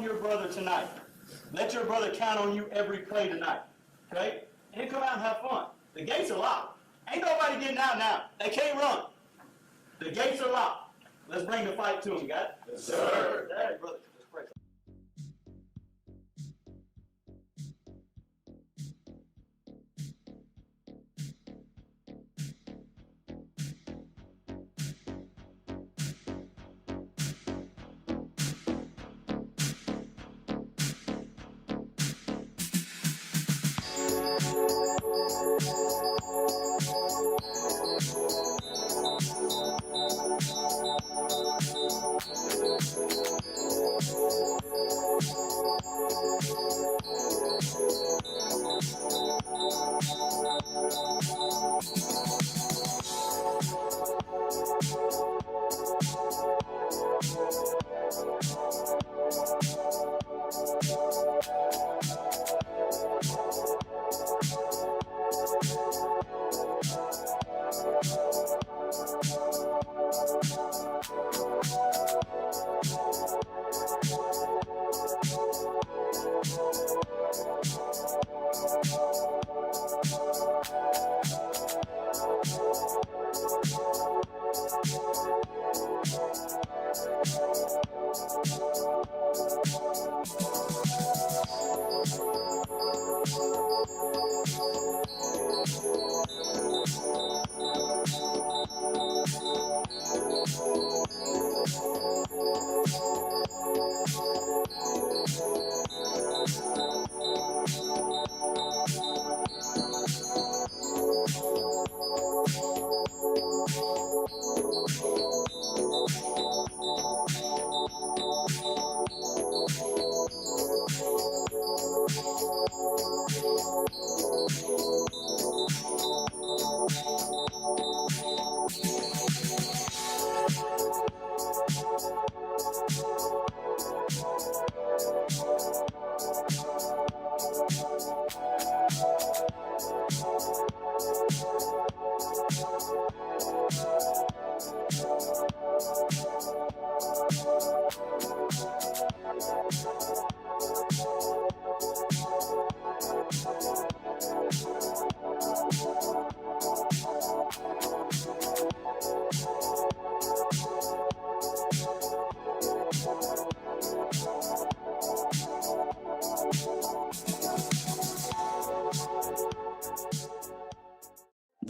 on your brother tonight. Let your brother count on you every play tonight. Okay? And then come out and have fun. The gates are locked. Ain't nobody getting out now. They can't run. The gates are locked. Let's bring the fight to them, guys. Yes, sir. All right, brother. Let's pray.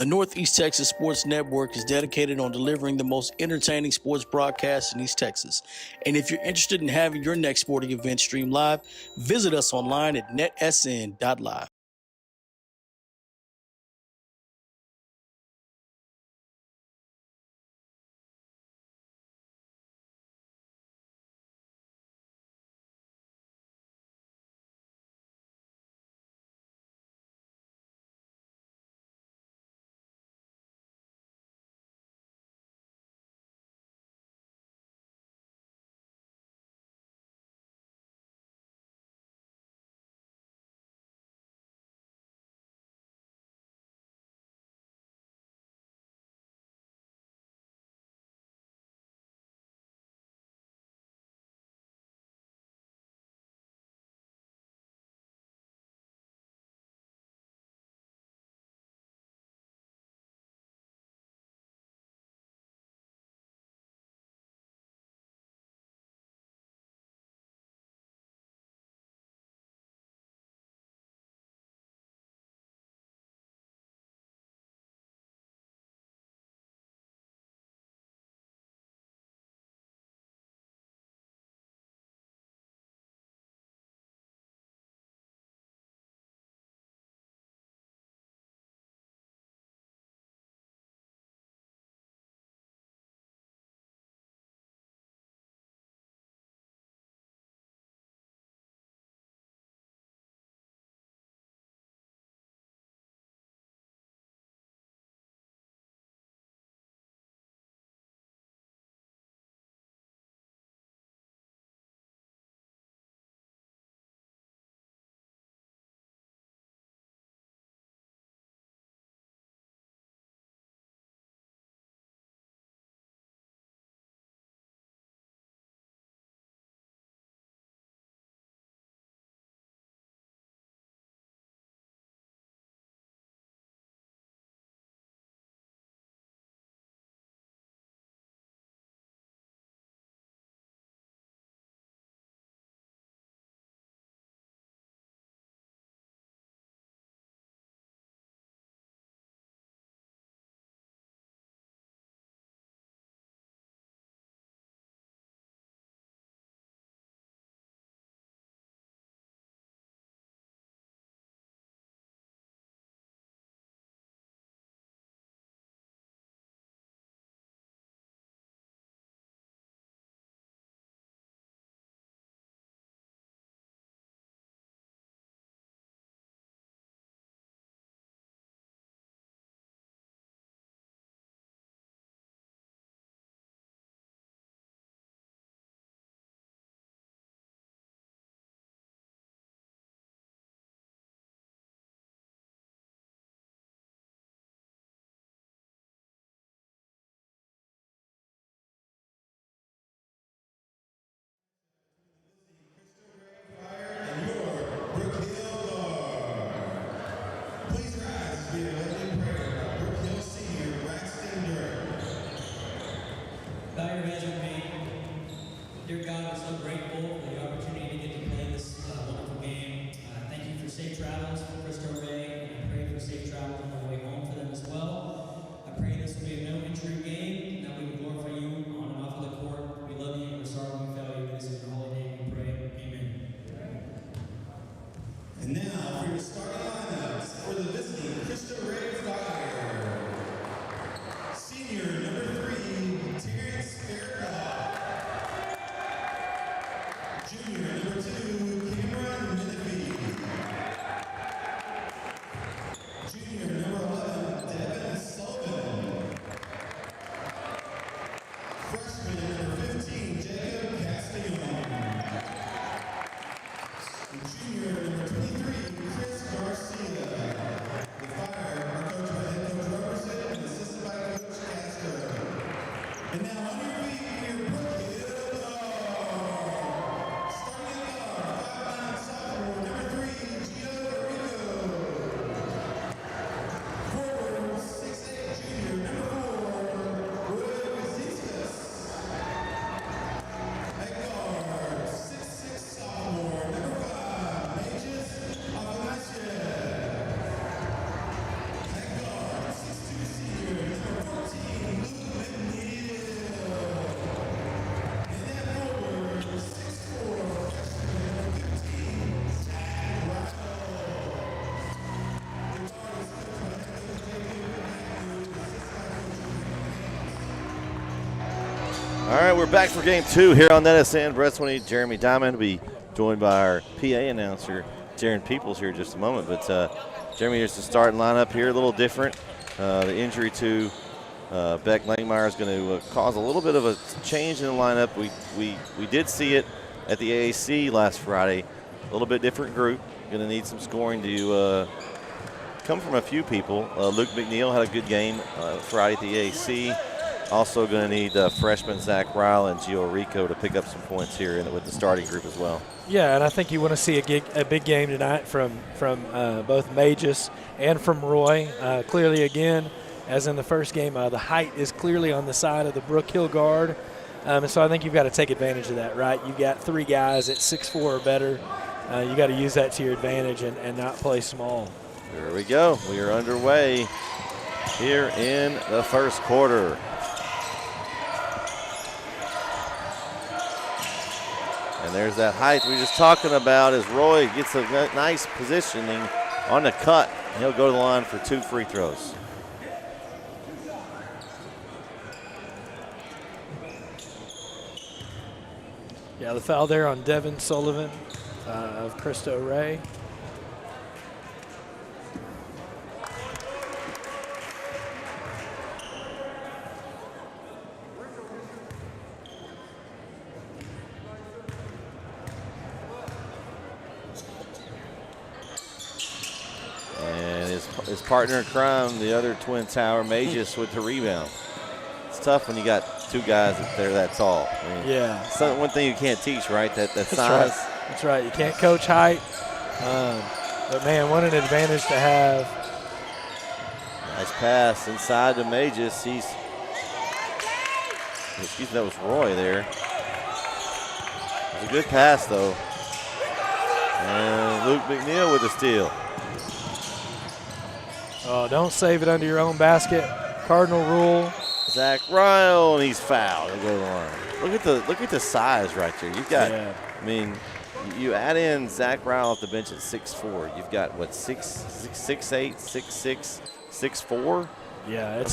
The Northeast Texas Sports Network is dedicated on delivering the most entertaining sports broadcasts in East Texas. And if you're interested in having your next sporting event streamed live, visit us online at netsn.live. Dear God, we're so grateful for the opportunity to get to play this wonderful game. Thank you for safe travels for Cristo Ray, and I pray for safe travels on the way home for them as well. I pray this will be a no-injury game, and that we will glorify you on and off of the court. We love you, and we're sorry we failed you. This is your holy name we pray. Amen. And now for your starting lineups for the visiting Cristo Ray Fire. Senior number 3, Terrence Fairclough. Junior number 2, Cameron Menifee. Junior number 11, Devin Sullivan. Freshman number 15, Jacob Castellon. Junior number 23, Chris Garcia. The Fire are coached by head coach Robertson and assisted by Coach Castro. And now on your feet for your Brook Hill Guard. Starting at guard, 5'9" sophomore, number 3, Gio Rico. Forward, 6'8" junior, number 4, Will Ziskas. At guard, 6'6" sophomore, number 5, Mages Afanasyev. At guard, 6'2" senior, number 14, Luke McNeil. And at forward, 6'4", freshman, number 15, Zach Russell. The guard is coached by head coach J.P. Matthews, assisted by coach All right, we're back for game 2 here on NSN. Brett Swinney, Jeremy Diamond will be joined by our PA announcer, Jaron Peoples, here in just a moment. But Jeremy, here's the starting lineup here, a little different. The injury to Beck Langmeyer is going to cause a little bit of a change in the lineup. We did see it at the AAC last Friday. A little bit different group. Going to need some scoring to come from a few people. Luke McNeil had a good game Friday at the AAC. Also going to need freshman Zach Ryle and Gio Rico to pick up some points here with the starting group as well. Yeah, and I think you want to see a big game tonight from both Magus and from Roy. Clearly, again, as in the first game, the height is clearly on the side of the Brook Hill guard. And so I think you've got to take advantage of that, right? You've got 3 guys at 6'4" or better. You got to use that to your advantage and not play small. Here we go. We are underway here in the first quarter. And there's that height we were just talking about as Roy gets a nice positioning on the cut. He'll go to the line for 2 free throws. Yeah, the foul there on Devin Sullivan of Cristo Ray. And his partner in crime, the other twin tower, Magus, with the rebound. It's tough when you got 2 guys that they're that tall. I mean, Yeah. one thing you can't teach, right? That That's size. right. That's right. You can't coach height. But, man, what an advantage to have. Nice pass inside to Magus. Excuse me, that was Roy there. It was a good pass, though. And Luke McNeil with the steal. Oh, don't save it under your own basket. Cardinal rule. Zach Ryle, and he's fouled. He'll go to the line. Look at the size right there. You've got, Yeah. I mean, you add in Zach Ryle off the bench at 6'4". You've got what 6'8", 6'6", 6'4". Yeah,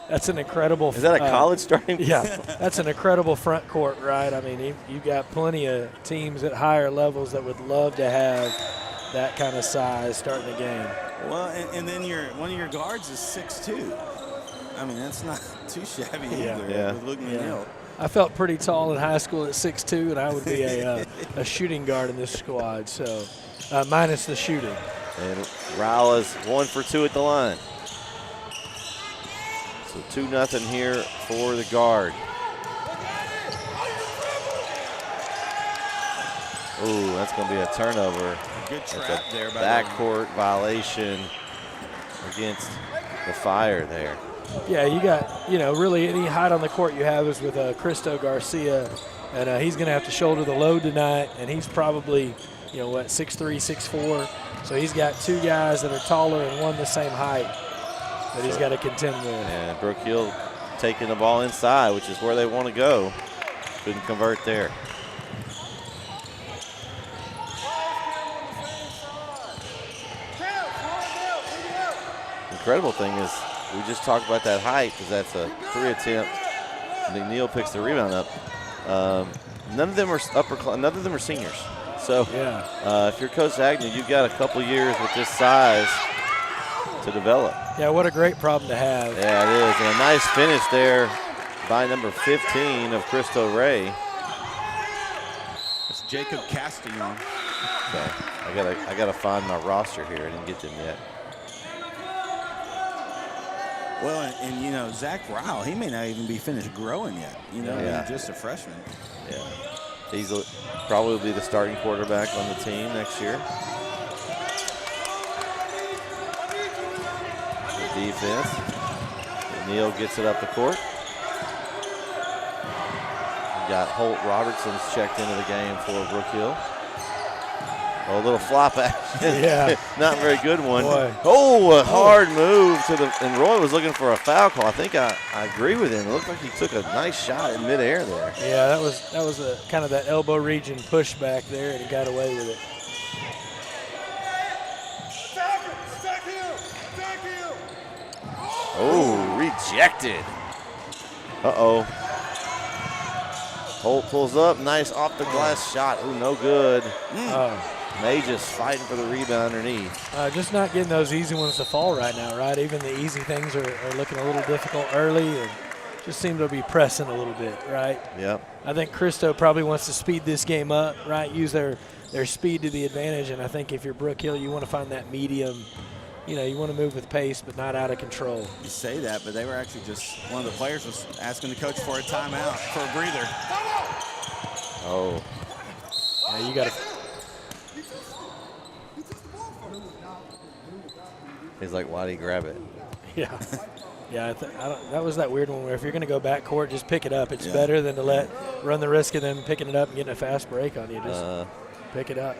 that's an incredible. Is that a college starting? Yeah, that's an incredible front court, right? I mean, you've got plenty of teams at higher levels that would love to have that kind of size starting the game. Well, and then one of your guards is 6'2". I mean, that's not too shabby either. Yeah. With Luke McNeil. I felt pretty tall in high school at 6'2", and I would be a shooting guard in this squad. So, minus the shooting. And Ryle is 1 for 2 at the line. So 2-0 here for the guard. Ooh, that's going to be a turnover. Good trap there by backcourt violation against the Fire there. Yeah, you got, really any height on the court you have is with Cristo Garcia, and he's going to have to shoulder the load tonight, and he's probably, 6'3", 6'4", so he's got two guys that are taller and one the same height that he's got to contend with. And Brook Hill taking the ball inside, which is where they want to go. Couldn't convert there. Incredible thing is we just talked about that height because that's a 3 attempt. McNeil picks the rebound up. None of them are none of them are seniors. So if you're Coach Agnew, you've got a couple years with this size to develop. Yeah, what a great problem to have. Yeah, it is. And a nice finish there by number 15 of Cristo Ray. It's Jacob Castellon. So I gotta find my roster here. I didn't get them yet. Well, and Zach Ryle, he may not even be finished growing yet. He's just a freshman. Yeah. He's probably be the starting quarterback on the team next year. The defense. Neal gets it up the court. We got Holt Robertson's checked into the game for Brook Hill. Oh, a little flop action. Yeah. Not a very good one. Boy. Oh, a hard move and Roy was looking for a foul call. I think I agree with him. It looked like he took a nice shot in midair there. Yeah, that was a kind of that elbow region pushback there, and he got away with it. Oh, rejected. Uh-oh. Holt pulls up, nice off the glass shot. Ooh, no good. May just fighting for the rebound underneath. Just not getting those easy ones to fall right now, right? Even the easy things are looking a little difficult early and just seem to be pressing a little bit, right? Yep. I think Cristo probably wants to speed this game up, right? Use their speed to the advantage, and I think if you're Brook Hill, you want to find that medium. You want to move with pace, but not out of control. You say that, but they were actually just, one of the players was asking the coach for a timeout, for a breather. Oh. Yeah, you got to. He's like, why'd he grab it? Yeah. Yeah, that was that weird one where if you're going to go back court, just pick it up. It's better than to run the risk of them picking it up and getting a fast break on you. Just pick it up.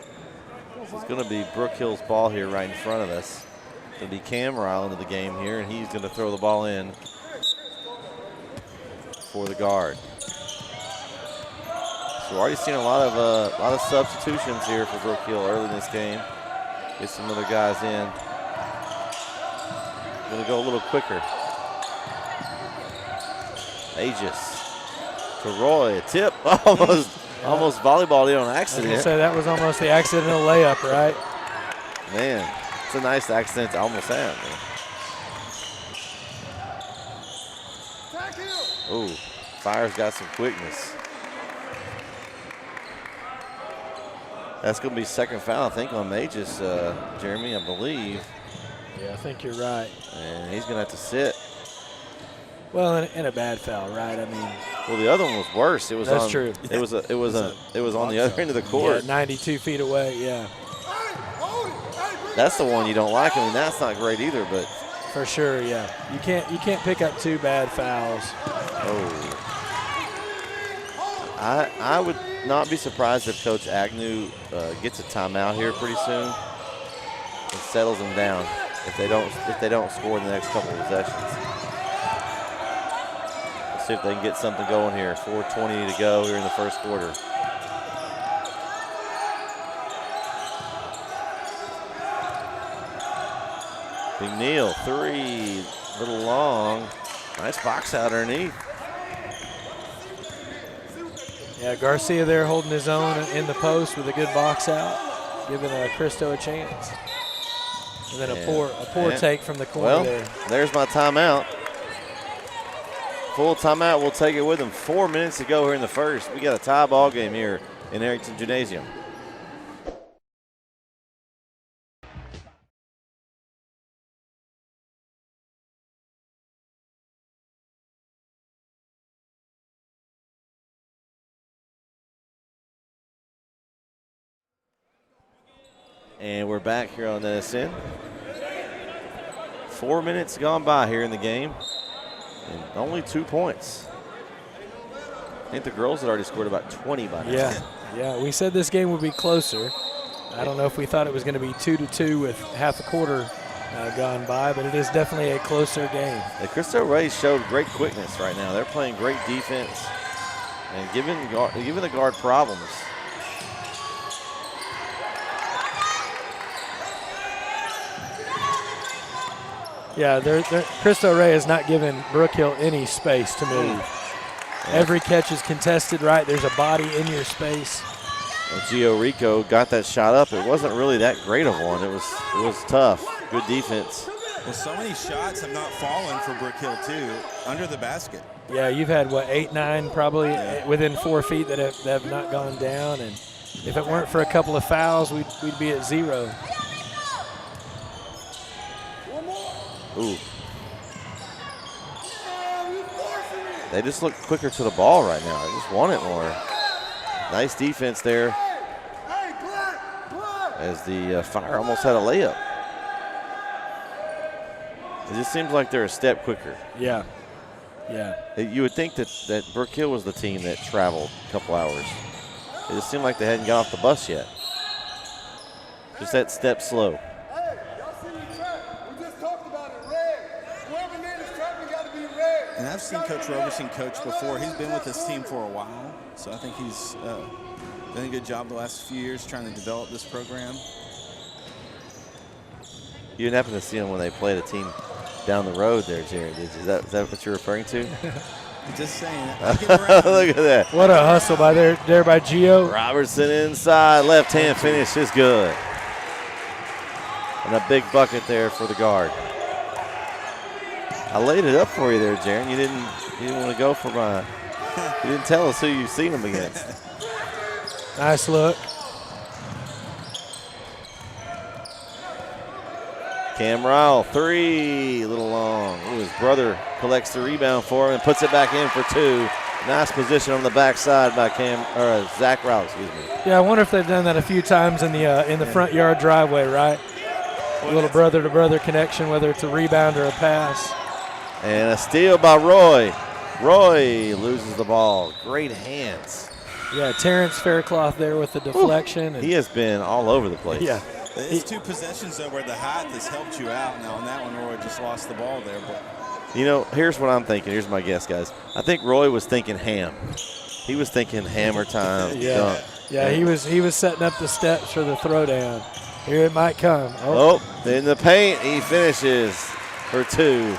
It's going to be Brook Hill's ball here right in front of us. It's going to be Cam Ryle into the game here, and he's going to throw the ball in for the guard. So we're already seeing a lot of substitutions here for Brook Hill early in this game. Get some other guys in. Going to go a little quicker. Aegis to Roy, a tip, almost volleyballed in on accident. I was gonna say that was almost the accidental layup, right? Man, it's a nice accident to almost have. Oh, Fire's got some quickness. That's going to be second foul, I think, on Aegis, Jeremy, I believe. Yeah, I think you're right. And he's going to have to sit. Well, and a bad foul, right? I mean, well, the other one was worse. It was that's true. It was on the other end of the court. Yeah, 92 feet away. Yeah. That's the one you don't like. I mean, that's not great either, but for sure, yeah. You can't pick up two bad fouls. Oh. I would not be surprised if Coach Agnew gets a timeout here pretty soon and settles them down if they don't score in the next couple of possessions. See if they can get something going here. 4:20 to go here in the first quarter. McNeil, three, a little long. Nice box out underneath. Yeah, Garcia there holding his own in the post with a good box out, giving Cristo a chance. And then a poor take from the corner there. There's my timeout. Full timeout, we'll take it with them. 4 minutes to go here in the first. We got a tie ball game here in Arrington Gymnasium. And we're back here on NSN. 4 minutes gone by here in the game. And only 2 points. I think the girls had already scored about 20 by now. Yeah. We said this game would be closer. I don't know if we thought it was going to be 2-2 with half a quarter gone by, but it is definitely a closer game. The Cristo Rays showed great quickness right now. They're playing great defense and giving the guard problems. Yeah, Cristo Rey has not given Brook Hill any space to move. Every catch is contested, right? There's a body in your space. Well, Gio Rico got that shot up. It wasn't really that great of one. It was tough. Good defense. Well, so many shots have not fallen for Brook Hill, too, under the basket. Yeah, you've had, 8, 9 probably within 4 feet that have not gone down. And if it weren't for a couple of fouls, we'd be at 0. Ooh. They just look quicker to the ball right now. They just want it more. Nice defense there as the Fire almost had a layup. It just seems like they're a step quicker. Yeah. You would think that Brook Hill was the team that traveled a couple hours. It just seemed like they hadn't got off the bus yet. Just that step slow. And I've seen Coach Roberson coach before. He's been with this team for a while, so I think he's done a good job the last few years trying to develop this program. You didn't happen to see them when they played a team down the road there, Jared, did you? Is that what you're referring to? Just saying. Look at that. What a hustle by there by Gio. Robertson inside, left hand finish is good. And a big bucket there for the guard. I laid it up for you there, Jaron. You didn't want to go for mine. You didn't tell us who you've seen them against. Nice look. Cam Ryle, 3, a little long. Ooh, his brother collects the rebound for him and puts it back in for 2. Nice position on the backside by Zach Ryle, excuse me. Yeah, I wonder if they've done that a few times in the front yard driveway, right? A little brother-to-brother connection, whether it's a rebound or a pass. And a steal by Roy. Roy loses the ball. Great hands. Yeah, Terrence Faircloth there with the deflection. He has been all over the place. Yeah. It's 2 possessions, though, where the height has helped you out. Now, on that one, Roy just lost the ball there. But you know, here's what I'm thinking. Here's my guess, guys. I think Roy was thinking ham. He was thinking hammer time. Yeah. Dunk. Yeah, he was setting up the steps for the throwdown. Here it might come. Oh, in the paint, he finishes for 2.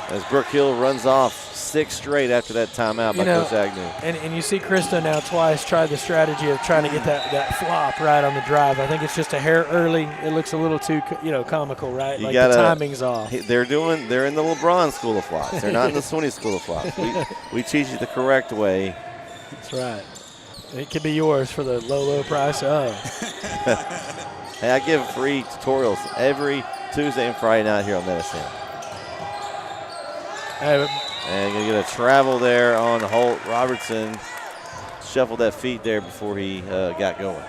As Brook Hill runs off 6 straight after that timeout by Coach Agnew. And you see Cristo now twice try the strategy of trying to get that flop right on the drive. I think it's just a hair early. It looks a little too comical, right? The timing's off. They're in the LeBron school of flops. They're not in the Swinney school of flops. We teach you the correct way. That's right. It could be yours for the low price of. Hey, I give free tutorials every Tuesday and Friday night here on Medicine. Hey, and going to get a travel there on Holt. Robertson shuffled that feet there before he got going.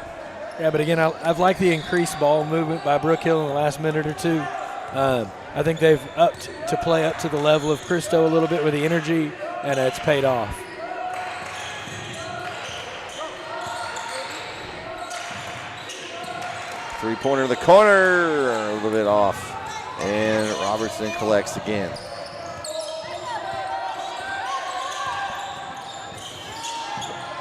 Yeah, but again, I've liked the increased ball movement by Brook Hill in the last minute or two. I think they've upped to play up to the level of Cristo a little bit with the energy, and it's paid off. Three-pointer in the corner, a little bit off. And Robertson collects again.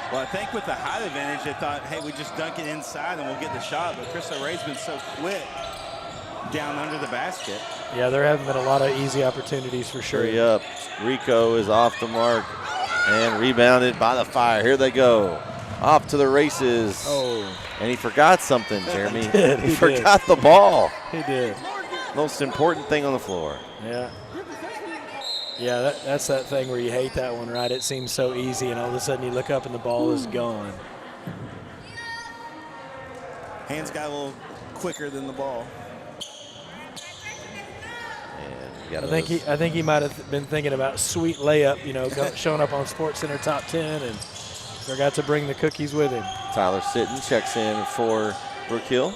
Well, I think with the height advantage, they thought, hey, we just dunk it inside and we'll get the shot. But Cristo Ray's been so quick down under the basket. Yeah, there haven't been a lot of easy opportunities for sure. Hurry up. Rico is off the mark and rebounded by the Fire. Here they go. Off to the races. Oh. And he forgot something, Jeremy. He forgot the ball. He did. Most important thing on the floor. Yeah. Yeah, that's that thing where you hate that one, right? It seems so easy, and all of a sudden you look up and the ball is gone. Hands got a little quicker than the ball. And I think he might have been thinking about sweet layup, showing up on SportsCenter Top 10, and forgot to bring the cookies with him. Tyler Sitton checks in for Brook Hill.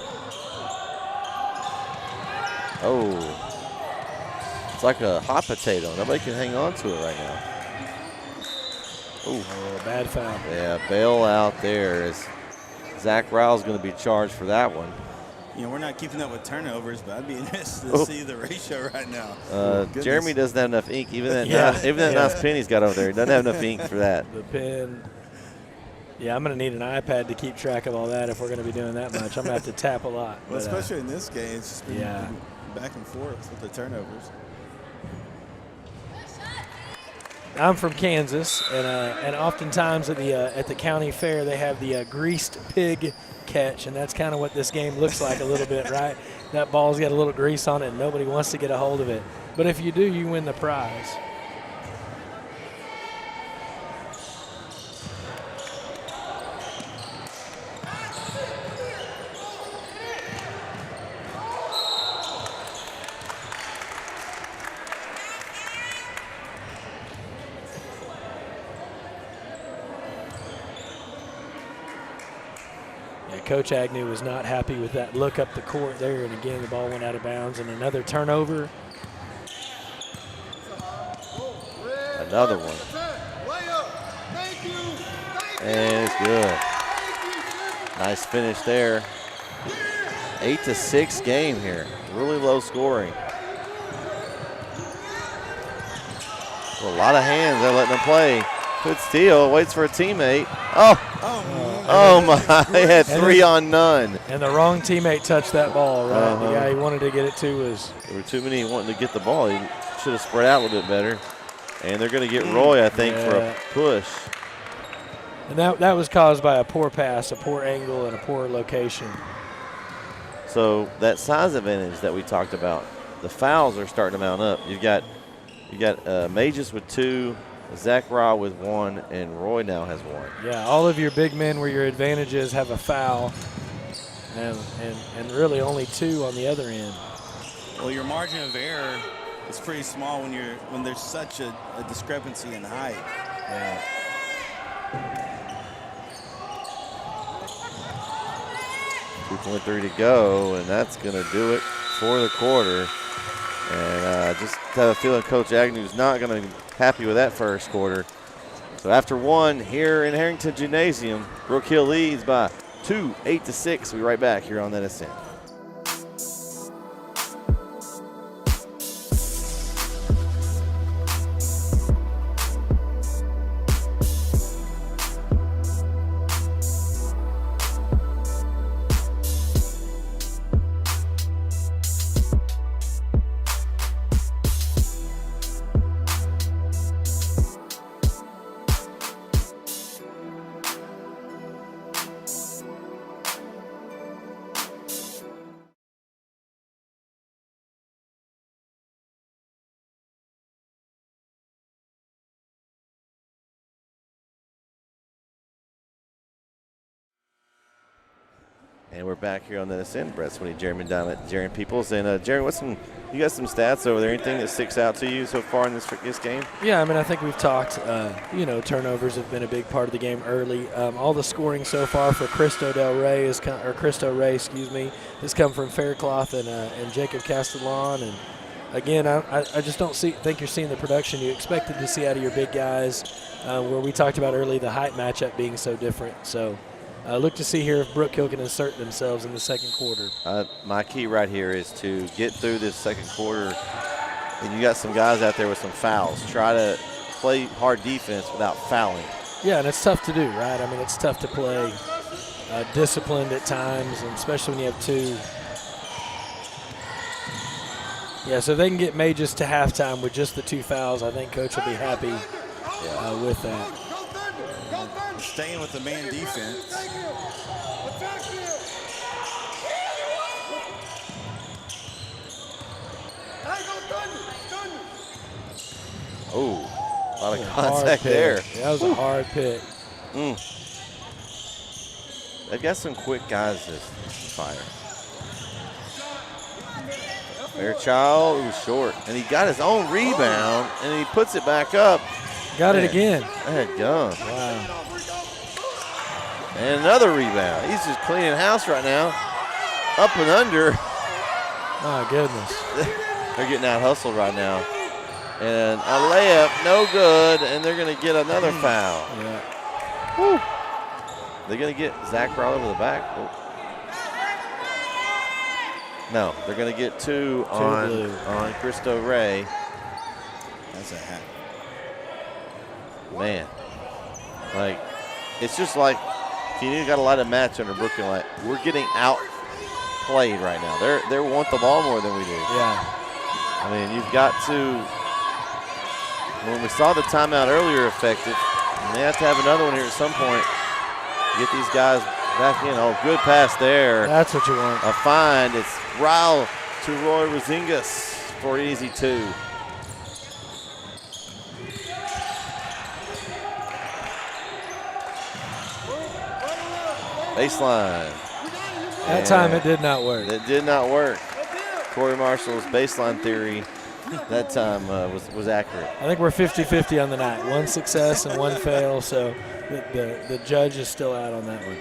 Oh. It's like a hot potato. Nobody can hang on to it right now. Ooh. Oh, bad foul. Yeah, bail out there. As Zach Rile's going to be charged for that one. You know, we're not keeping up with turnovers, but I'd be interested to see the ratio right now. Jeremy doesn't have enough ink. Even that, Yeah. nice pen he's got over there, he doesn't have enough ink for that. The pen. Yeah, I'm going to need an iPad to keep track of all that if we're going to be doing that much. I'm going to have to tap a lot. Well, But, especially in this game, it's just been yeah. back and forth with the turnovers. I'm from Kansas, and oftentimes at the county fair they have the greased pig catch, and that's kind of what this game looks like a little bit, right? That ball's got a little grease on it, and nobody wants to get a hold of it. But if you do, you win the prize. Coach Agnew was not happy with that look up the court there, and again the ball went out of bounds, and another turnover. Another one. And it's good. Nice finish there. 8-6 game here. Really low scoring. A lot of hands. They're letting them play. Good steal. Waits for a teammate. Oh my. They had 3 on none. And the wrong teammate touched that ball, right? The guy he wanted to get it to was. There were too many wanting to get the ball. He should have spread out a little bit better. And they're going to get Roy, I think, for a push. And that was caused by a poor pass, a poor angle, and a poor location. So that size advantage that we talked about, the fouls are starting to mount up. You got Mages with 2, Zach Raw with 1, and Roy now has 1. Yeah, all of your big men where your advantages have a foul, and really only 2 on the other end. Well, your margin of error is pretty small when there's such a discrepancy in height. Yeah. 2.3 to go, and that's going to do it for the quarter. And just have a feeling Coach Agnew's not going to be happy with that first quarter. So after 1 here in Harrington Gymnasium, Brook Hill leads by 2, 8-6. We'll be right back here on that ascent. And we're back here on the ascent. Brett Sweeney, Jeremy Diamond, Jaron Peoples. And Jeremy, you got some stats over there? Anything that sticks out to you so far in this game? Yeah, I mean, I think we've talked, turnovers have been a big part of the game early. All the scoring so far for Cristo Ray has come from Faircloth and Jacob Castellan. And again, I just don't think you're seeing the production you expected to see out of your big guys, where we talked about early the height matchup being so different. So look to see here if Brook Hill can insert themselves in the second quarter. My key right here is to get through this second quarter. And you got some guys out there with some fouls. Try to play hard defense without fouling. Yeah, and it's tough to do, right? I mean, it's tough to play disciplined at times, and especially when you have 2. Yeah, so if they can get Mages to halftime with just the 2 fouls, I think Coach will be happy with that. Staying with the man defense. Oh, a lot of contact there. Yeah, that was a hard pick. They've got some quick guys to fire. Fairchild, who's short, and he got his own rebound, and he puts it back up. Got it again. That gun. Wow. And another rebound. He's just cleaning house right now. Up and under. My goodness. They're getting out hustled right now. And a layup, no good, and they're going to get another foul. Yeah. Woo. They're going to get Zach right over the back. Oh. No, they're going to get two on Cristo Ray. That's a hack. Man, like, it's just like you got a lot of match under Brook Hill. Like, we're getting outplayed right now. They want the ball more than we do. Yeah. I mean, you've got to, when we saw the timeout earlier effective, and they have to have another one here at some point. Get these guys back in. Oh, good pass there. That's what you want. A find. It's Ryle to Roy Rosingas for an easy 2. Baseline. That time it did not work. It did not work. Corey Marshall's baseline theory that time was accurate. I think we're 50-50 on the night. One success and one fail, so the judge is still out on that one.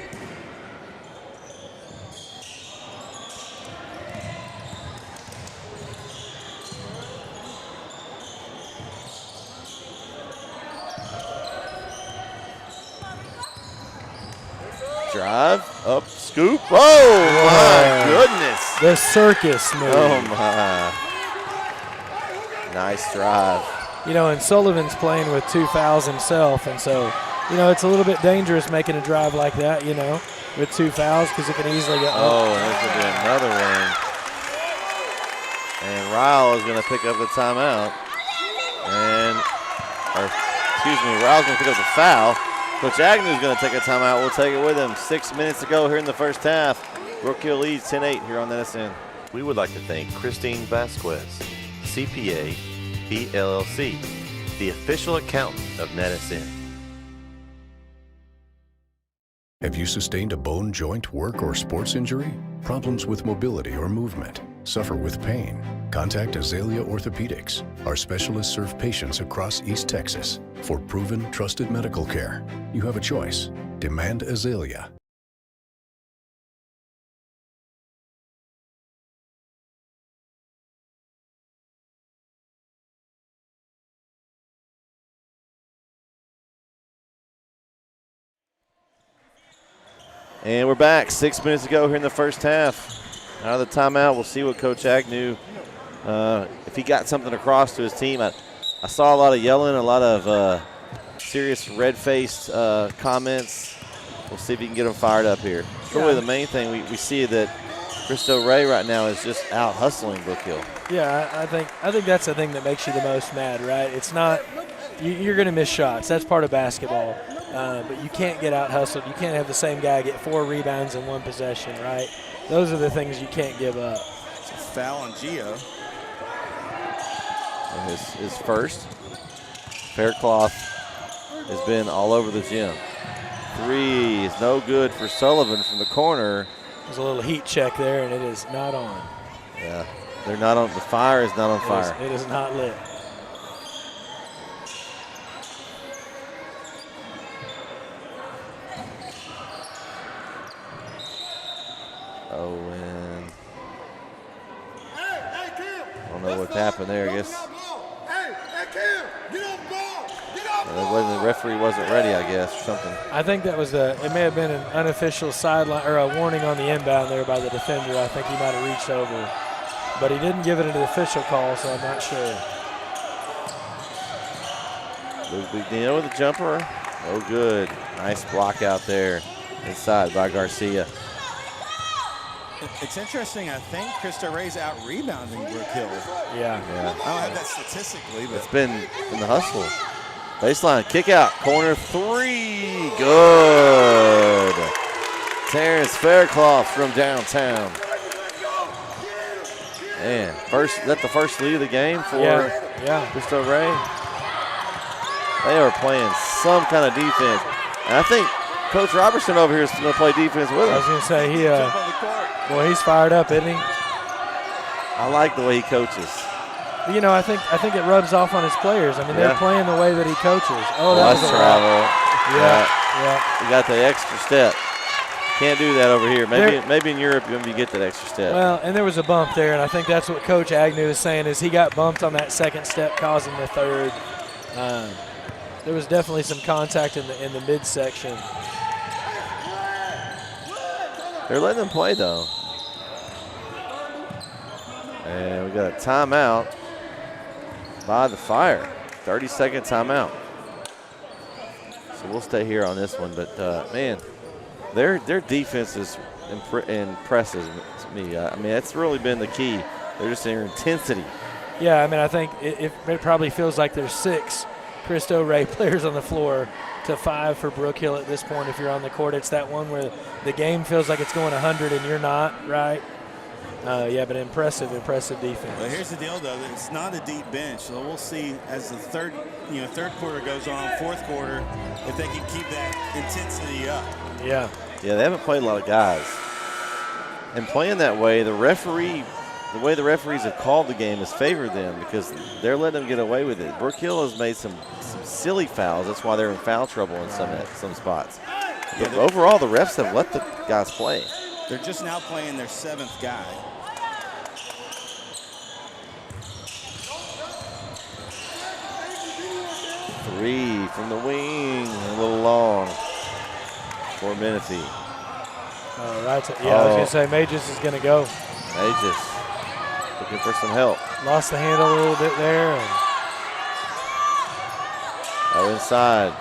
Drive, up, scoop. Oh, my goodness. The circus move. Oh, my. Nice drive. You know, and Sullivan's playing with 2 fouls himself, and so, you know, it's a little bit dangerous making a drive like that, you know, with 2 fouls because it can easily get Oh, there's going to be another one. And Ryle is going to pick up the timeout. Ryle's going to pick up the foul. Coach Agnew's going to take a timeout. We'll take it with him. 6 minutes to go here in the first half. Brook Hill leads 10-8 here on NSN. We would like to thank Christine Vasquez, CPA, PLLC, the official accountant of NetSN. Have you sustained a bone, joint, work, or sports injury? Problems with mobility or movement? Suffer with pain? Contact Azalea Orthopedics. Our specialists serve patients across East Texas. For proven, trusted medical care, you have a choice. Demand Azalea. And we're back. 6 minutes to go here in the first half. Out of the timeout, we'll see what Coach Agnew, if he got something across to his team. I saw a lot of yelling, a lot of serious red-faced comments. We'll see if he can get them fired up here. Really the main thing we see that Cristo Ray right now is just out hustling Brook Hill. Yeah, I think that's the thing that makes you the most mad, right? It's not you're going to miss shots. That's part of basketball. But you can't get out hustled. You can't have the same guy get 4 rebounds in 1 possession, right? Those are the things you can't give up. It's a foul on Gio. And his first. Faircloth has been all over the gym. 3 is no good for Sullivan from the corner. There's a little heat check there, and it is not on. Yeah, they're not on. The fire is not on fire. It is not lit. Owen. I don't know what happened there, I guess. The referee wasn't ready, I guess, or something. I think that was it may have been an unofficial sideline or a warning on the inbound there by the defender. I think he might have reached over. But he didn't give it an official call, so I'm not sure. Luke Bigdino with the jumper. Oh, good. Nice block out there inside by Garcia. It's interesting. I think Cristo Ray's out rebounding Brook Hill. Yeah. I don't have that statistically, but It's been in the hustle. Baseline, kick out, corner 3, good. Terrence Faircloth from downtown. Man, is that the first lead of the game for Cristo Ray? They are playing some kind of defense. And I think Coach Robertson over here is going to play defense with us. I was going to say, boy, he's fired up, isn't he? I like the way he coaches. You know, I think it rubs off on his players. I mean, they're playing the way that he coaches. Oh, that was a travel. Yeah. You got the extra step. Can't do that over here. Maybe in Europe you get that extra step. Well, and there was a bump there, and I think that's what Coach Agnew is saying is he got bumped on that second step, causing the third. There was definitely some contact in the midsection. They're letting them play, though. And we got a timeout by the Fire. 30-second timeout. So we'll stay here on this one. But, man, their defense is impresses me. I mean, that's really been the key. They're just their intensity. Yeah, I mean, I think it probably feels like there's 6 Cristo Ray players on the floor to 5 for Brook Hill at this point if you're on the court. It's that one where the game feels like it's going 100 and you're not, right? Yeah, but impressive defense. Well, here's the deal, though. It's not a deep bench, so we'll see as the third quarter goes on, fourth quarter, if they can keep that intensity up. Yeah. Yeah, they haven't played a lot of guys. And playing that way, the way the referees have called the game has favored them because they're letting them get away with it. Brook Hill has made some silly fouls. That's why they're in foul trouble in some spots. But overall, the refs have let the guys play. They're just now playing their 7th guy. Three from the wing, a little long for Menifee. All right. I was going to say Mages is going to go. Mages looking for some help. Lost the handle a little bit there. Inside.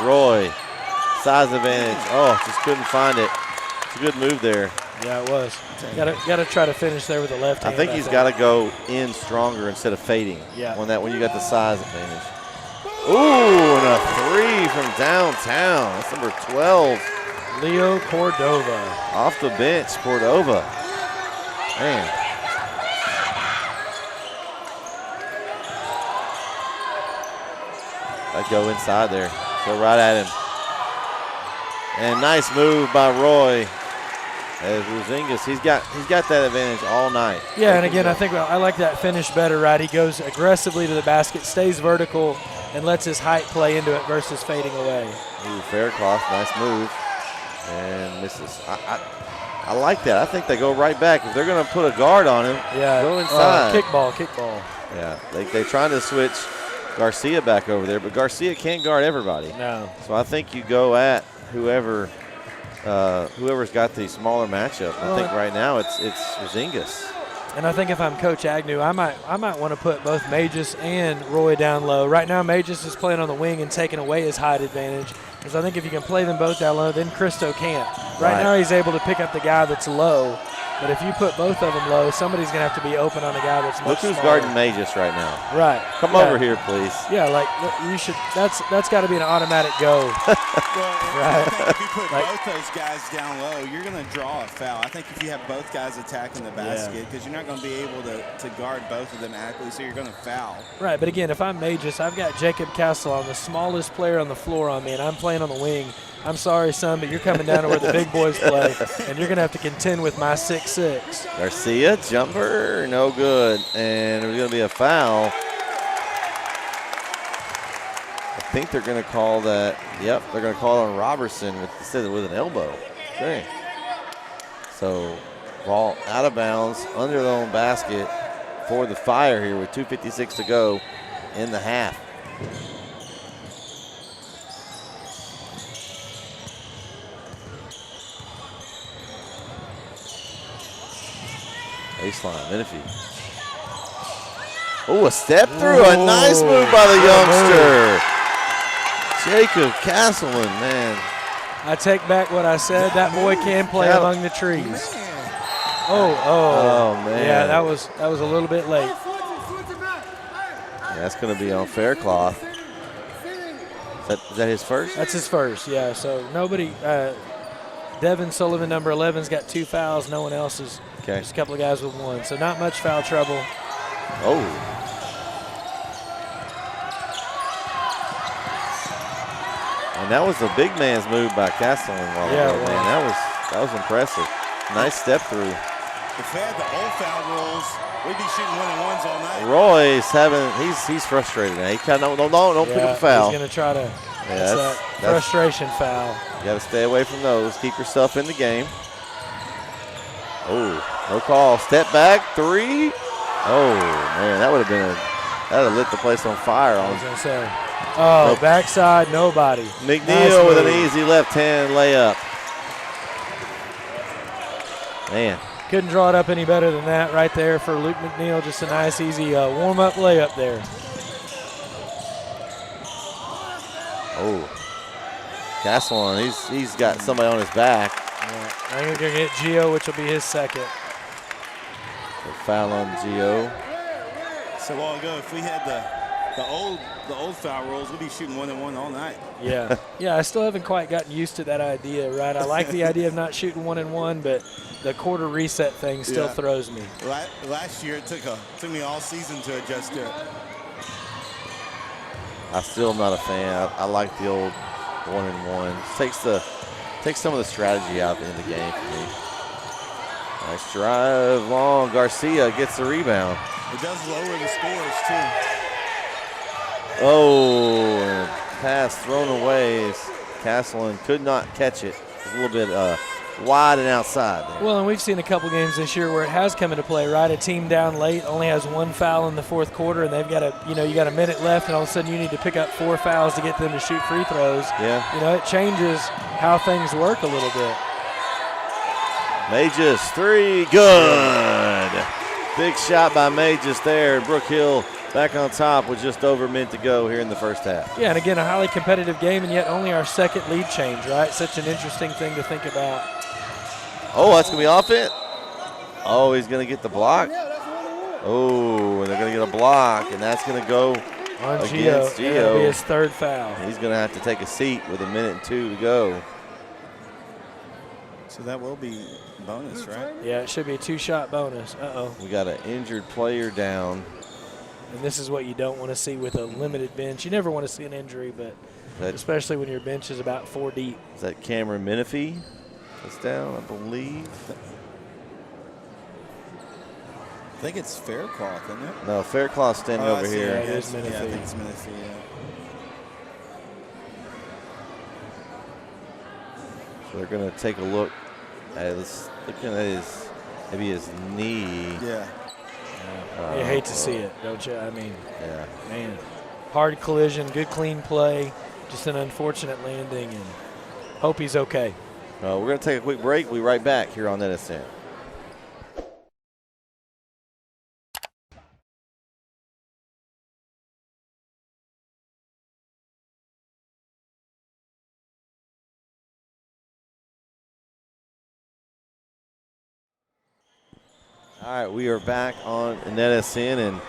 Roy, size advantage. Oh, just couldn't find it. It's a good move there. Yeah, it was. Got to try to finish there with the left hand. I think he's got to go in stronger instead of fading. Yeah. When you got the size advantage. Ooh, and a 3 from downtown. That's number 12. Leo Cordova. Off the bench, Cordova. Man. I'd go inside there. Go right at him. And nice move by Roy. As Ruzingas, he's got that advantage all night. Yeah, and again, I think I like that finish better, right? He goes aggressively to the basket, stays vertical, and lets his height play into it versus fading away. Ooh, Faircloth, nice move. And misses. I like that. I think they go right back. If they're going to put a guard on him, go inside. Kickball. Yeah, they're trying to switch Garcia back over there, but Garcia can't guard everybody. No. So I think you go at whoever's got the smaller matchup. I think right now it's Ruzingas. And I think if I'm Coach Agnew, I might want to put both Mages and Roy down low. Right now, Mages is playing on the wing and taking away his height advantage. Because I think if you can play them both down low, then Cristo can't. Right now, he's able to pick up the guy that's low. But if you put both of them low, somebody's going to have to be open on a guy that's much smaller. Look who's guarding Mages right now. Right. Come over here, please. Yeah, like you should. That's got to be an automatic go. I think if you put both those guys down low, you're going to draw a foul. I think if you have both guys attacking the basket, because you're not going to be able to guard both of them adequately, so you're going to foul. Right, but again, if I'm Mages, I've got Jacob Castle, the smallest player on the floor on me, and I'm playing on the wing. I'm sorry, son, but you're coming down to where the big boys play, and you're going to have to contend with my 6'6". Garcia, jumper, no good. And there's going to be a foul. I think they're going to call that. Yep, they're going to call it on Robertson instead of with an elbow. Okay. So, ball out of bounds, under their own basket for the Fire here with 2:56 to go in the half. Baseline, Menifee. Oh, a step through. A nice move by the youngster. Jacob Castleman, man. I take back what I said. That boy can play among the trees. Oh, man. Yeah, that was a little bit late. That's going to be on Faircloth. Is that his first? That's his first, yeah. So nobody Devin Sullivan, number 11's got 2 fouls. No one else is. Okay. Just a couple of guys with 1. So not much foul trouble. Oh. And that was the big man's move by Castleman. Man, that was impressive. Nice step through. If we had the old foul rules, we'd be shooting 1-and-1s all night. Roy's he's frustrated now. He kind of don't pick up a foul. He's going to try to. Yeah, that's that frustration foul. You got to stay away from those. Keep yourself in the game. Oh, no call. Step back, 3. Oh man, that would have lit the place on fire. I was going to say. Oh, backside, nobody. McNeil nice with move. an easy left-hand layup. Man. Couldn't draw it up any better than that right there for Luke McNeil. Just a nice, easy warm-up layup there. Oh. Castleton, he's got somebody on his back. Yeah. I think we're going to get Gio, which will be his second. A foul on Gio. So long ago, if we had the old foul rules, we'd be shooting 1-and-1 all night. Yeah. Yeah, I still haven't quite gotten used to that idea, right? I like the idea of not shooting 1-and-1, but the quarter reset thing still throws me. Last year, it took me all season to adjust to it. I still am not a fan. I like the old 1-and-1. Takes some of the strategy out in the game for me. Nice drive long. Garcia gets the rebound. It does lower the scores too. Oh, and pass thrown away. Castleton could not catch it. It was a little bit wide and outside there. Well, and we've seen a couple games this year where it has come into play, right? A team down late only has 1 foul in the fourth quarter, and they've got you got a minute left, and all of a sudden you need to pick up 4 fouls to get them to shoot free throws. Yeah. It changes how things work a little bit. Mages, 3, good. Big shot by Mages there. Brook Hill back on top with just over a minute to go here in the first half. Yeah, and again, a highly competitive game, and yet only our second lead change, right? Such an interesting thing to think about. Oh, that's going to be off it. Oh, he's going to get the block. Oh, and they're going to get a block, and that's going to go on against Gio. That'll be his third foul. He's going to have to take a seat with a minute and 2 to go. So that will be bonus, right? Yeah, it should be a 2-shot bonus. Uh-oh. We got an injured player down. And this is what you don't want to see with a limited bench. You never want to see an injury, but especially when your bench is about 4 deep. Is that Cameron Menifee that's down, I believe? I think it's Faircloth, isn't it? No, Faircloth's standing over here. Yeah, it is Menifee. Yeah, I think it's Menifee, yeah. So they're going to take a look at maybe his knee. Yeah. You hate to see it, don't you? I mean, yeah, man. Hard collision, good clean play, just an unfortunate landing, and hope he's okay. We're going to take a quick break. We'll be right back here on NSN. All right, we are back on NSN, and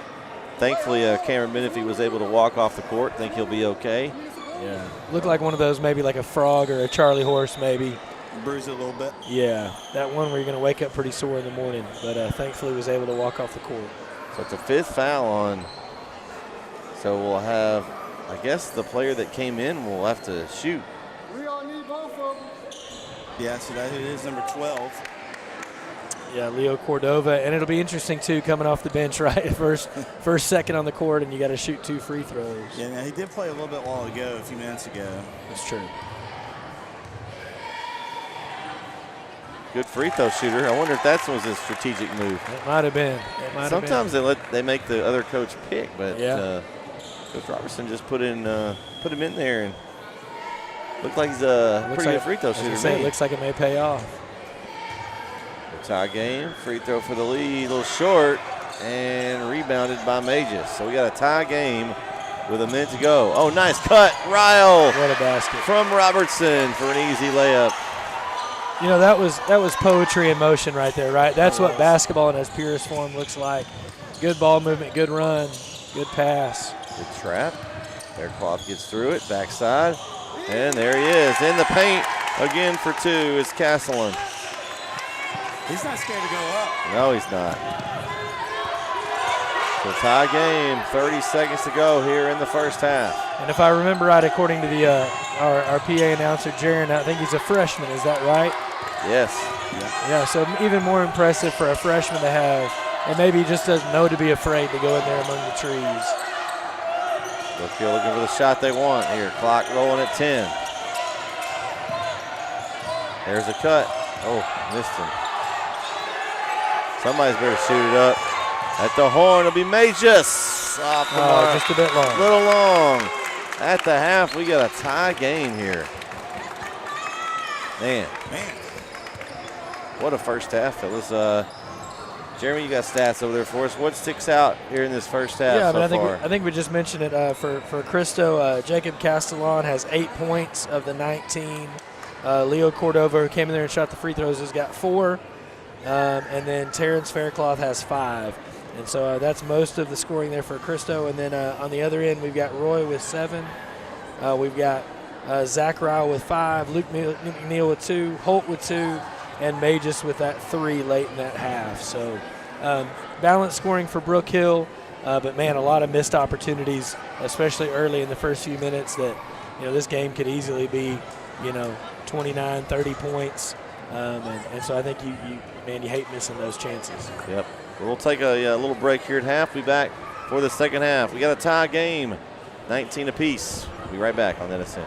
thankfully Cameron Menifee was able to walk off the court. Think he'll be okay. Yeah. Looked like one of those, maybe like a frog or a Charlie horse, maybe. Bruise it a little bit. Yeah, that one where you're going to wake up pretty sore in the morning, but thankfully was able to walk off the court. So it's a 5th foul on. So we'll have, I guess the player that came in will have to shoot. We all need both of them. Yeah, so that is number 12. Yeah, Leo Cordova, and it'll be interesting too coming off the bench, right? First second on the court, and you got to shoot 2 free throws. Yeah, now he did play a little bit while ago, a few minutes ago. That's true. Good free throw shooter. I wonder if that was a strategic move. It might have been. Sometimes they make the other coach pick, but Coach Robertson just put him in there and looked like he's a pretty good free throw shooter. It looks like it may pay off. Tie game, free throw for the lead, a little short, and rebounded by Mages. So we got a tie game with a minute to go. Oh, nice cut, Ryle. What a basket. From Robertson for an easy layup. You know, that was poetry in motion right there, right? That's what basketball in its purest form looks like. Good ball movement, good run, good pass. Good trap. Faircloth gets through it, backside, and there he is in the paint again for 2 is Castleton. He's not scared to go up. No, he's not. So tie game, 30 seconds to go here in the first half. And if I remember right, according to the our PA announcer, Jaron, I think he's a freshman. Is that right? Yes. Yeah, so even more impressive for a freshman to have, and maybe he just doesn't know to be afraid to go in there among the trees. Brook Hill looking for the shot they want here. Clock rolling at 10. There's a cut. Oh, missed him. Somebody's better shoot it up. At the horn, it'll be Majus. Off the mark. Just a bit long. A little long. At the half, we got a tie game here. Man. What a first half. It was, Jeremy, you got stats over there for us. What sticks out here in this first half I think we just mentioned it for Cristo. Jacob Castellon has 8 points of the 19. Leo Cordova, who came in there and shot the free throws, has got 4. And then Terrence Faircloth has 5. And so that's most of the scoring there for Cristo. And then on the other end, we've got Roy with 7. We've got Zach Ryle with 5, Luke McNeil with 2, Holt with 2, and Majus with that 3 late in that half. So balanced scoring for Brook Hill, but man, a lot of missed opportunities, especially early in the first few minutes that, this game could easily be, 29, 30 points. And so I think you hate missing those chances. Yep. We'll take a little break here at half. Be back for the second half. We got a tie game, 19 apiece. We'll be right back on NSN.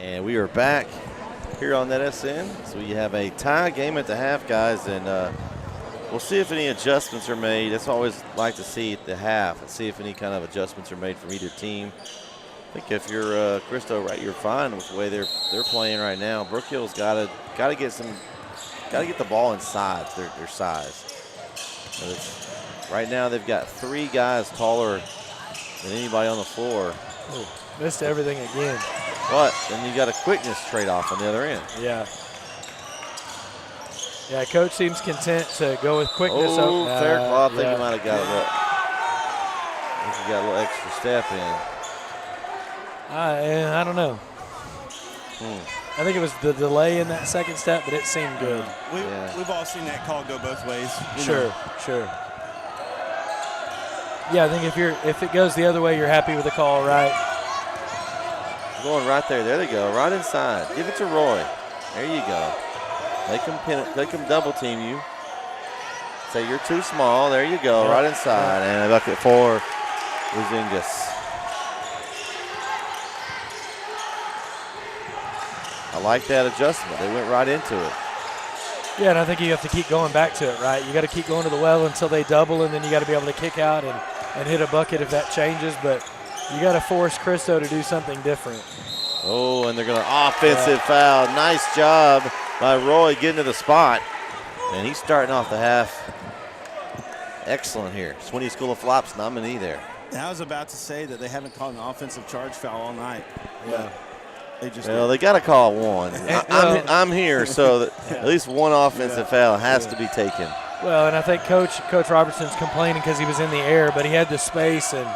And we are back here on NetSN. So we have a tie game at the half, guys, and we'll see if any adjustments are made. That's what I always like to see at the half, and see if any kind of adjustments are made from either team. I think if you're Cristo, right, you're fine with the way they're playing right now. Brook Hill's got to get the ball inside their size. Right now they've got 3 guys taller than anybody on the floor. Ooh, missed everything again. But then you got a quickness trade-off on the other end. Yeah. Yeah, coach seems content to go with quickness. Oh, fair call. I think yeah. he might have got a little extra step in. I don't know. I think it was the delay in that second step, but it seemed good. We've all seen that call go both ways. Sure. Yeah, I think if it goes the other way, you're happy with the call, right? Going right there. There they go. Right inside. Give it to Roy. There you go. They can double team you. Say you're too small. There you go. Right inside. And a bucket for Luzingas. I like that adjustment. They went right into it. Yeah, and I think you have to keep going back to it, right? You got to keep going to the well until they double, and then you got to be able to kick out and hit a bucket if that changes. But you got to force Cristo to do something different. Oh, and they're going to offensive foul. Nice job by Roy getting to the spot. And he's starting off the half. Excellent here. Swinney School of Flops nominee there. I was about to say that they haven't called an offensive charge foul all night. Yeah. They got to call one. I'm here, so that at least one offensive foul has to be taken. Well, and I think Coach Robertson's complaining because he was in the air, but he had the space, and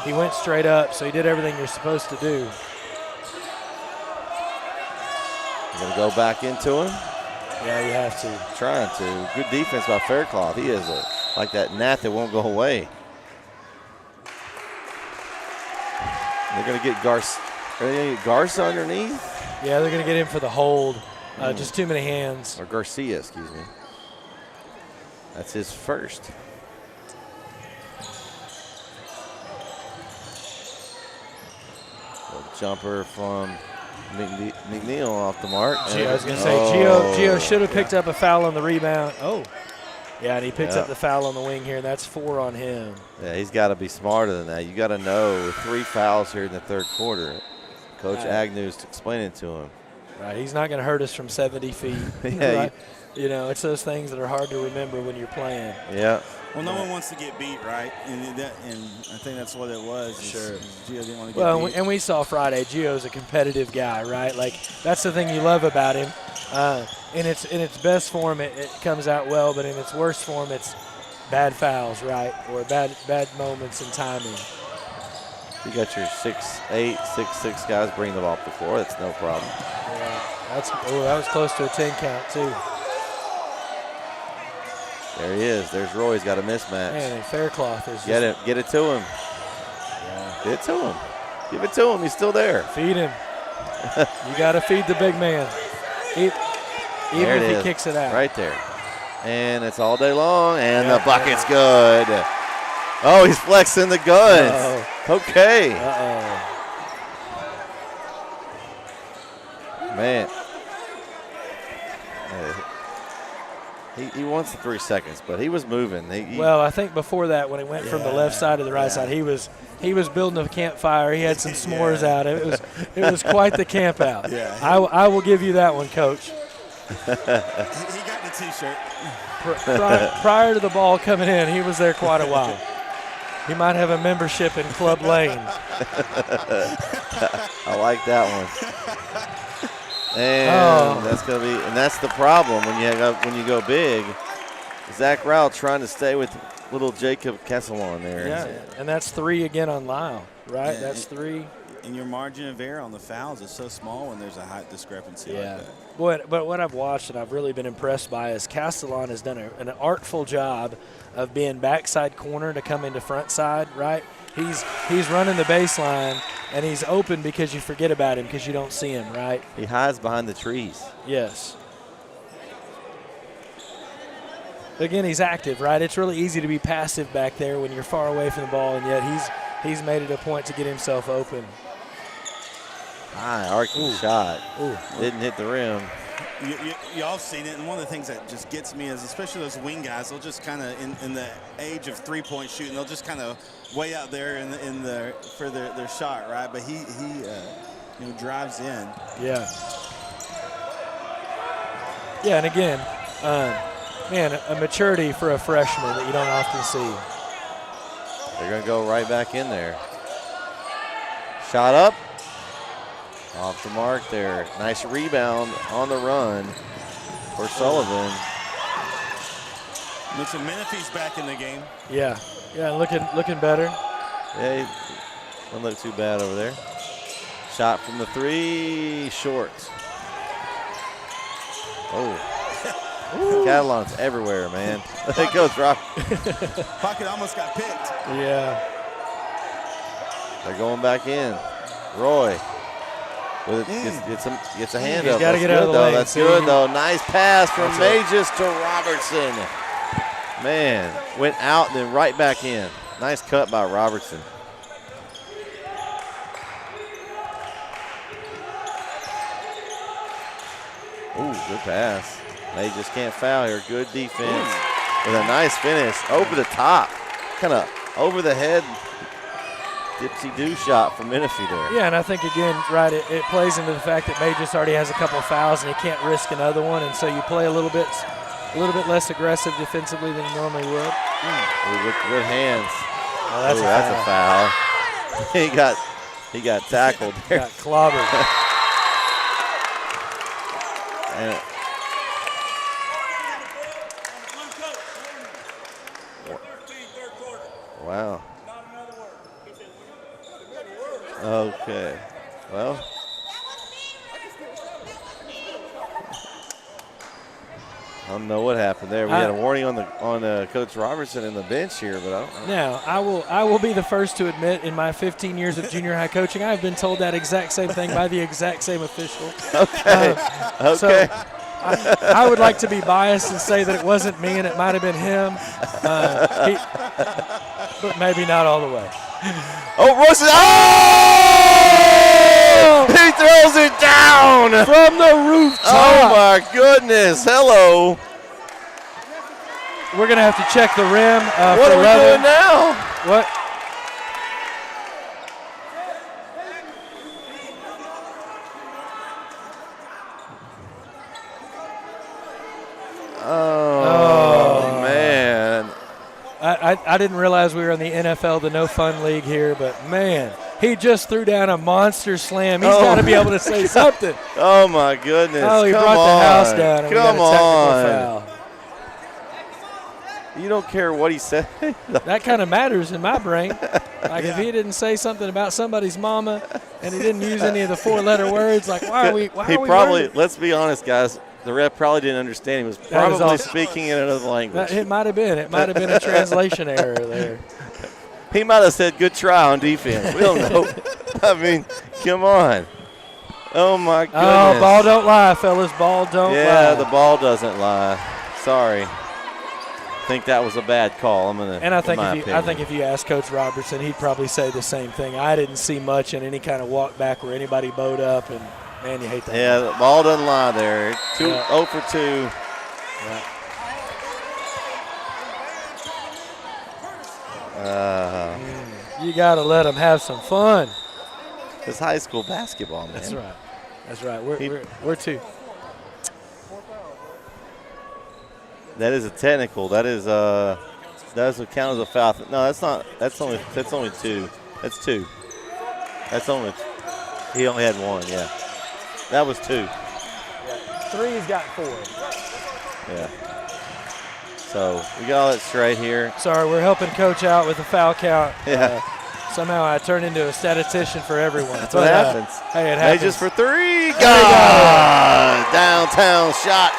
he went straight up, so he did everything you're supposed to do. You're going to go back into him? Yeah, you have to. Trying to. Good defense by Faircloth. He is like that gnat that won't go away. They're going to get Garza underneath? Yeah, they're going to get him for the hold. Just too many hands. Or Garcia, excuse me. That's his first. Jumper from McNeil off the mark. I was going to say, Gio should have picked up a foul on the rebound. Oh. Yeah, and he picks up the foul on the wing here, and that's 4 on him. Yeah, he's got to be smarter than that. You got to know 3 fouls here in the third quarter. Coach Agnew's explaining to him. Right, he's not going to hurt us from 70 feet. Yeah, right? It's those things that are hard to remember when you're playing. Yeah. Well, no one wants to get beat, right? And I think that's what it was. Sure. Gio didn't want to get beat. And we saw Friday, Gio's a competitive guy, right? Like, that's the thing you love about him. In its best form, it comes out well, but in its worst form, it's bad fouls, right? Or bad moments in timing. You got your 6'8", 6'6" guys bring the ball up the floor. That's no problem. Yeah, that was close to a 10 count, too. There he is. There's Roy. He's got a mismatch. Man, and Faircloth is Get it to him. Yeah. Get it to him. Give it to him. He's still there. Feed him. You got to feed the big man. Even if he kicks it out. Right there. And it's all day long, and the bucket's good. Oh, he's flexing the guns. Uh-oh. Okay. Man. He wants the 3 seconds, but he was moving. Well, I think before that, when he went from the left side to the right side, he was building a campfire. He had some s'mores out. It was quite the camp out. Yeah. I will give you that one, Coach. He got the T-shirt. Prior to the ball coming in, he was there quite a while. He might have a membership in Club Lane. I like that one. And that's the problem when you go big. Zach Rowell trying to stay with little Jacob Kesselon there. Yeah, and that's 3 again on Lyle, right? Yeah, that's 3. And your margin of error on the fouls is so small when there's a height discrepancy like that. But what I've watched and I've really been impressed by is Castellon has done an artful job of being backside corner to come into front side, right? He's running the baseline, and he's open because you forget about him because you don't see him, right? He hides behind the trees. Yes. Again, he's active, right? It's really easy to be passive back there when you're far away from the ball, and yet he's made it a point to get himself open. High arcing shot. Ooh. Didn't hit the rim. Y'all have seen it, and one of the things that just gets me is, especially those wing guys, they'll just kind of, in the age of three-point shooting, they'll just kind of way out there for their shot, right? But he drives in. Yeah. Yeah, and again, man, a maturity for a freshman that you don't often see. They're going to go right back in there. Shot up. Off the mark there. Nice rebound on the run for Sullivan. Looks like Menifee's back in the game. Yeah, looking better. Yeah, he doesn't look too bad over there. Shot from the three, short. Oh, Catalan's everywhere, man. It goes right. Pocket almost got picked. Yeah. They're going back in. Roy. Gets a hand He's up. got to get out of the lane. That's good, though. Nice pass from Mages to Robertson. Man, went out and then right back in. Nice cut by Robertson. Ooh, good pass. They just can't foul here. Good defense with a nice finish. Over the top. Kind of over the head. Dipsy-do shot from Menifee there. Yeah, and I think, again, right, it plays into the fact that Magus already has a couple fouls and he can't risk another one, and so you play a little bit less aggressive defensively than you normally would. Ooh, good hands. Oh, that's a foul. He got tackled there. Got clobbered. And wow. Okay. Well. I don't know what happened there. We had a warning on Coach Robertson in the bench here, but I don't know. Now, I will be the first to admit, in my 15 years of junior high coaching, I've been told that exact same thing by the exact same official. Okay. Okay. So I would like to be biased and say that it wasn't me and it might have been him, but maybe not all the way. Oh, Royce! Oh! He throws it down from the rooftop. Oh my goodness! Hello. We're gonna have to check the rim. What are we doing now? What? Oh man. I didn't realize we were in the NFL, the no fun league here, but man, he just threw down a monster slam. He's got to be able to say something. Oh my goodness! Oh, he Come brought on. the house down. And Come we got a technical on! Foul. You don't care what he said. That kind of matters in my brain. Like if he didn't say something about somebody's mama, and he didn't use any of the four-letter words, like why are we? Why are we probably. worried? Let's be honest, guys. The ref probably didn't understand. He was probably speaking in another language. It might have been. It might have been a translation error there. He might have said, good try on defense. We don't know. I mean, come on. Oh, my goodness. Oh, ball don't lie, fellas. Ball don't lie. Yeah, the ball doesn't lie. Sorry. I think that was a bad call. I think if you ask Coach Robertson, he'd probably say the same thing. I didn't see much in any kind of walk back where anybody bowed up, and man, you hate that. Yeah, the ball doesn't lie there. 0 for 2. Yeah. You got to let them have some fun. It's high school basketball, man. That's right. That's right. We're two. That is a technical. That would count as a foul. No, that's not. That's only 2. That's 2. He only had 1. Yeah. That was 2. Yeah. 3's got 4. Yeah. So we got all that straight here. Sorry, we're helping Coach out with the foul count. Yeah. Somehow I turned into a statistician for everyone. That's what happens. Hey, it happens. Mages for 3. God! Downtown shot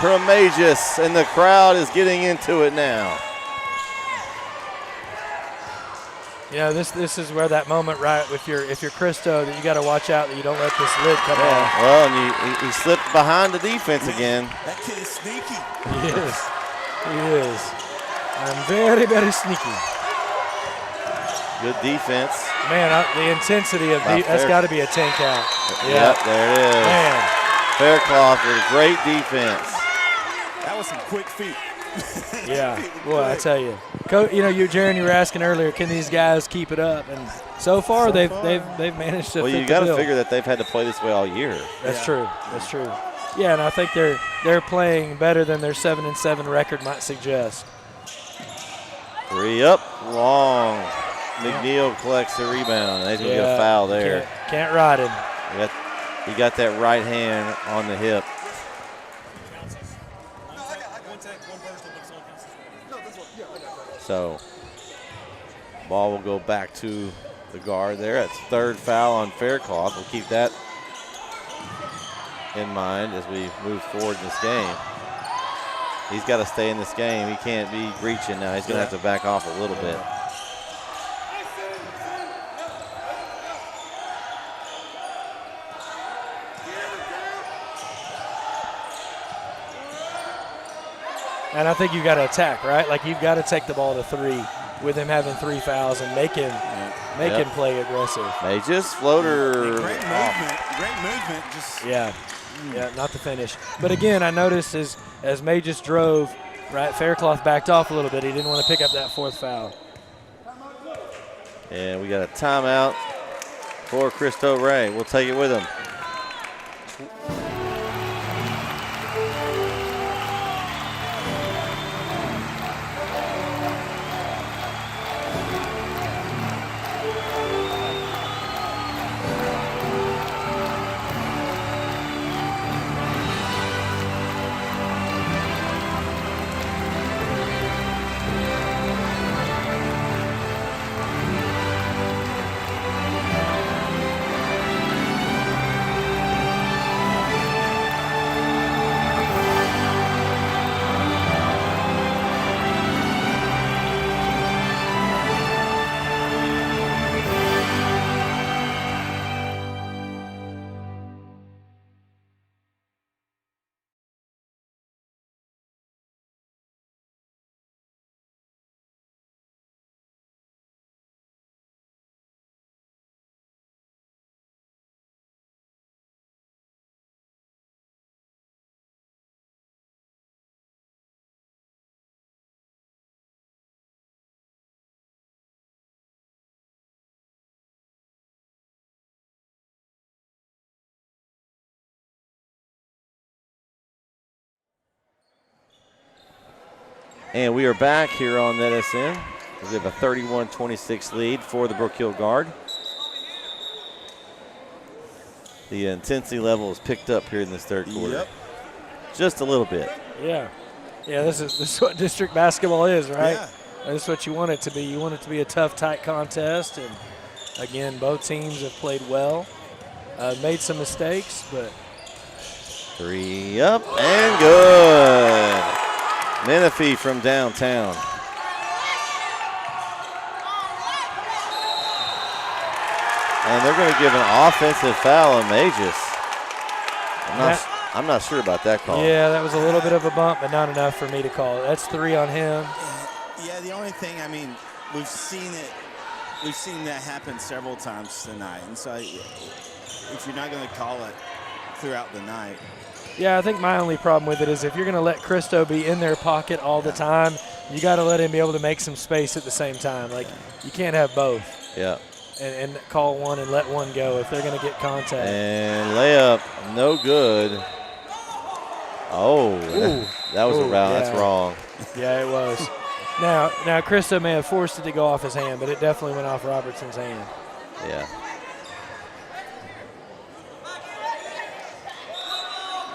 from Mages, and the crowd is getting into it now. Yeah, this is where that moment, right? If you're Cristo, that you got to watch out that you don't let this lid come off. Well, and he slipped behind the defense again. That kid is sneaky. He is. He is. I'm very, very sneaky. Good defense. Man, the intensity of that's got to be a 10 count. Yeah. Yep, there it is. Man. Faircloth with great defense. That was some quick feet. Yeah, boy, I tell you. Jaron, you were asking earlier, can these guys keep it up? And so far, they've managed to. Well, you got to figure that they've had to play this way all year. That's true. That's true. Yeah, and I think they're playing better than their 7-7 record might suggest. 3 up, long. McNeil collects the rebound. He's going to get a foul there. Can't ride him. He got that right hand on the hip. So, ball will go back to the guard there. That's third foul on Faircloth. We'll keep that in mind as we move forward in this game. He's got to stay in this game. He can't be reaching now. He's going to have to back off a little bit. And I think you've got to attack, right? Like you've got to take the ball to 3 with him having 3 fouls and make him play aggressive. Just floater. Great movement. Great movement. Yeah, not the finish. But again, I noticed as May just drove, right, Faircloth backed off a little bit. He didn't want to pick up that 4th foul. And we got a timeout for Cristo Ray. We'll take it with him. And we are back here on NSN. We have a 31-26 lead for the Brook Hill Guard. The intensity level is picked up here in this third quarter. Yep. Just a little bit. Yeah. Yeah, this is what district basketball is, right? Yeah. This is what you want it to be. You want it to be a tough, tight contest. And, again, both teams have played well. Made some mistakes, but. 3 up and good. Menifee from downtown. And they're going to give an offensive foul on Magus. I'm not sure about that call. Yeah, that was a little bit of a bump, but not enough for me to call it. That's 3 on him. Yeah, the only thing, we've seen that happen several times tonight. And so if you're not going to call it throughout the night. Yeah, I think my only problem with it is if you're going to let Cristo be in their pocket all the time, you got to let him be able to make some space at the same time. Like, you can't have both. Yeah. And call one and let one go if they're going to get contact. And layup, no good. Oh, that was a foul. That's wrong. Yeah, it was. Now Cristo may have forced it to go off his hand, but it definitely went off Robertson's hand. Yeah.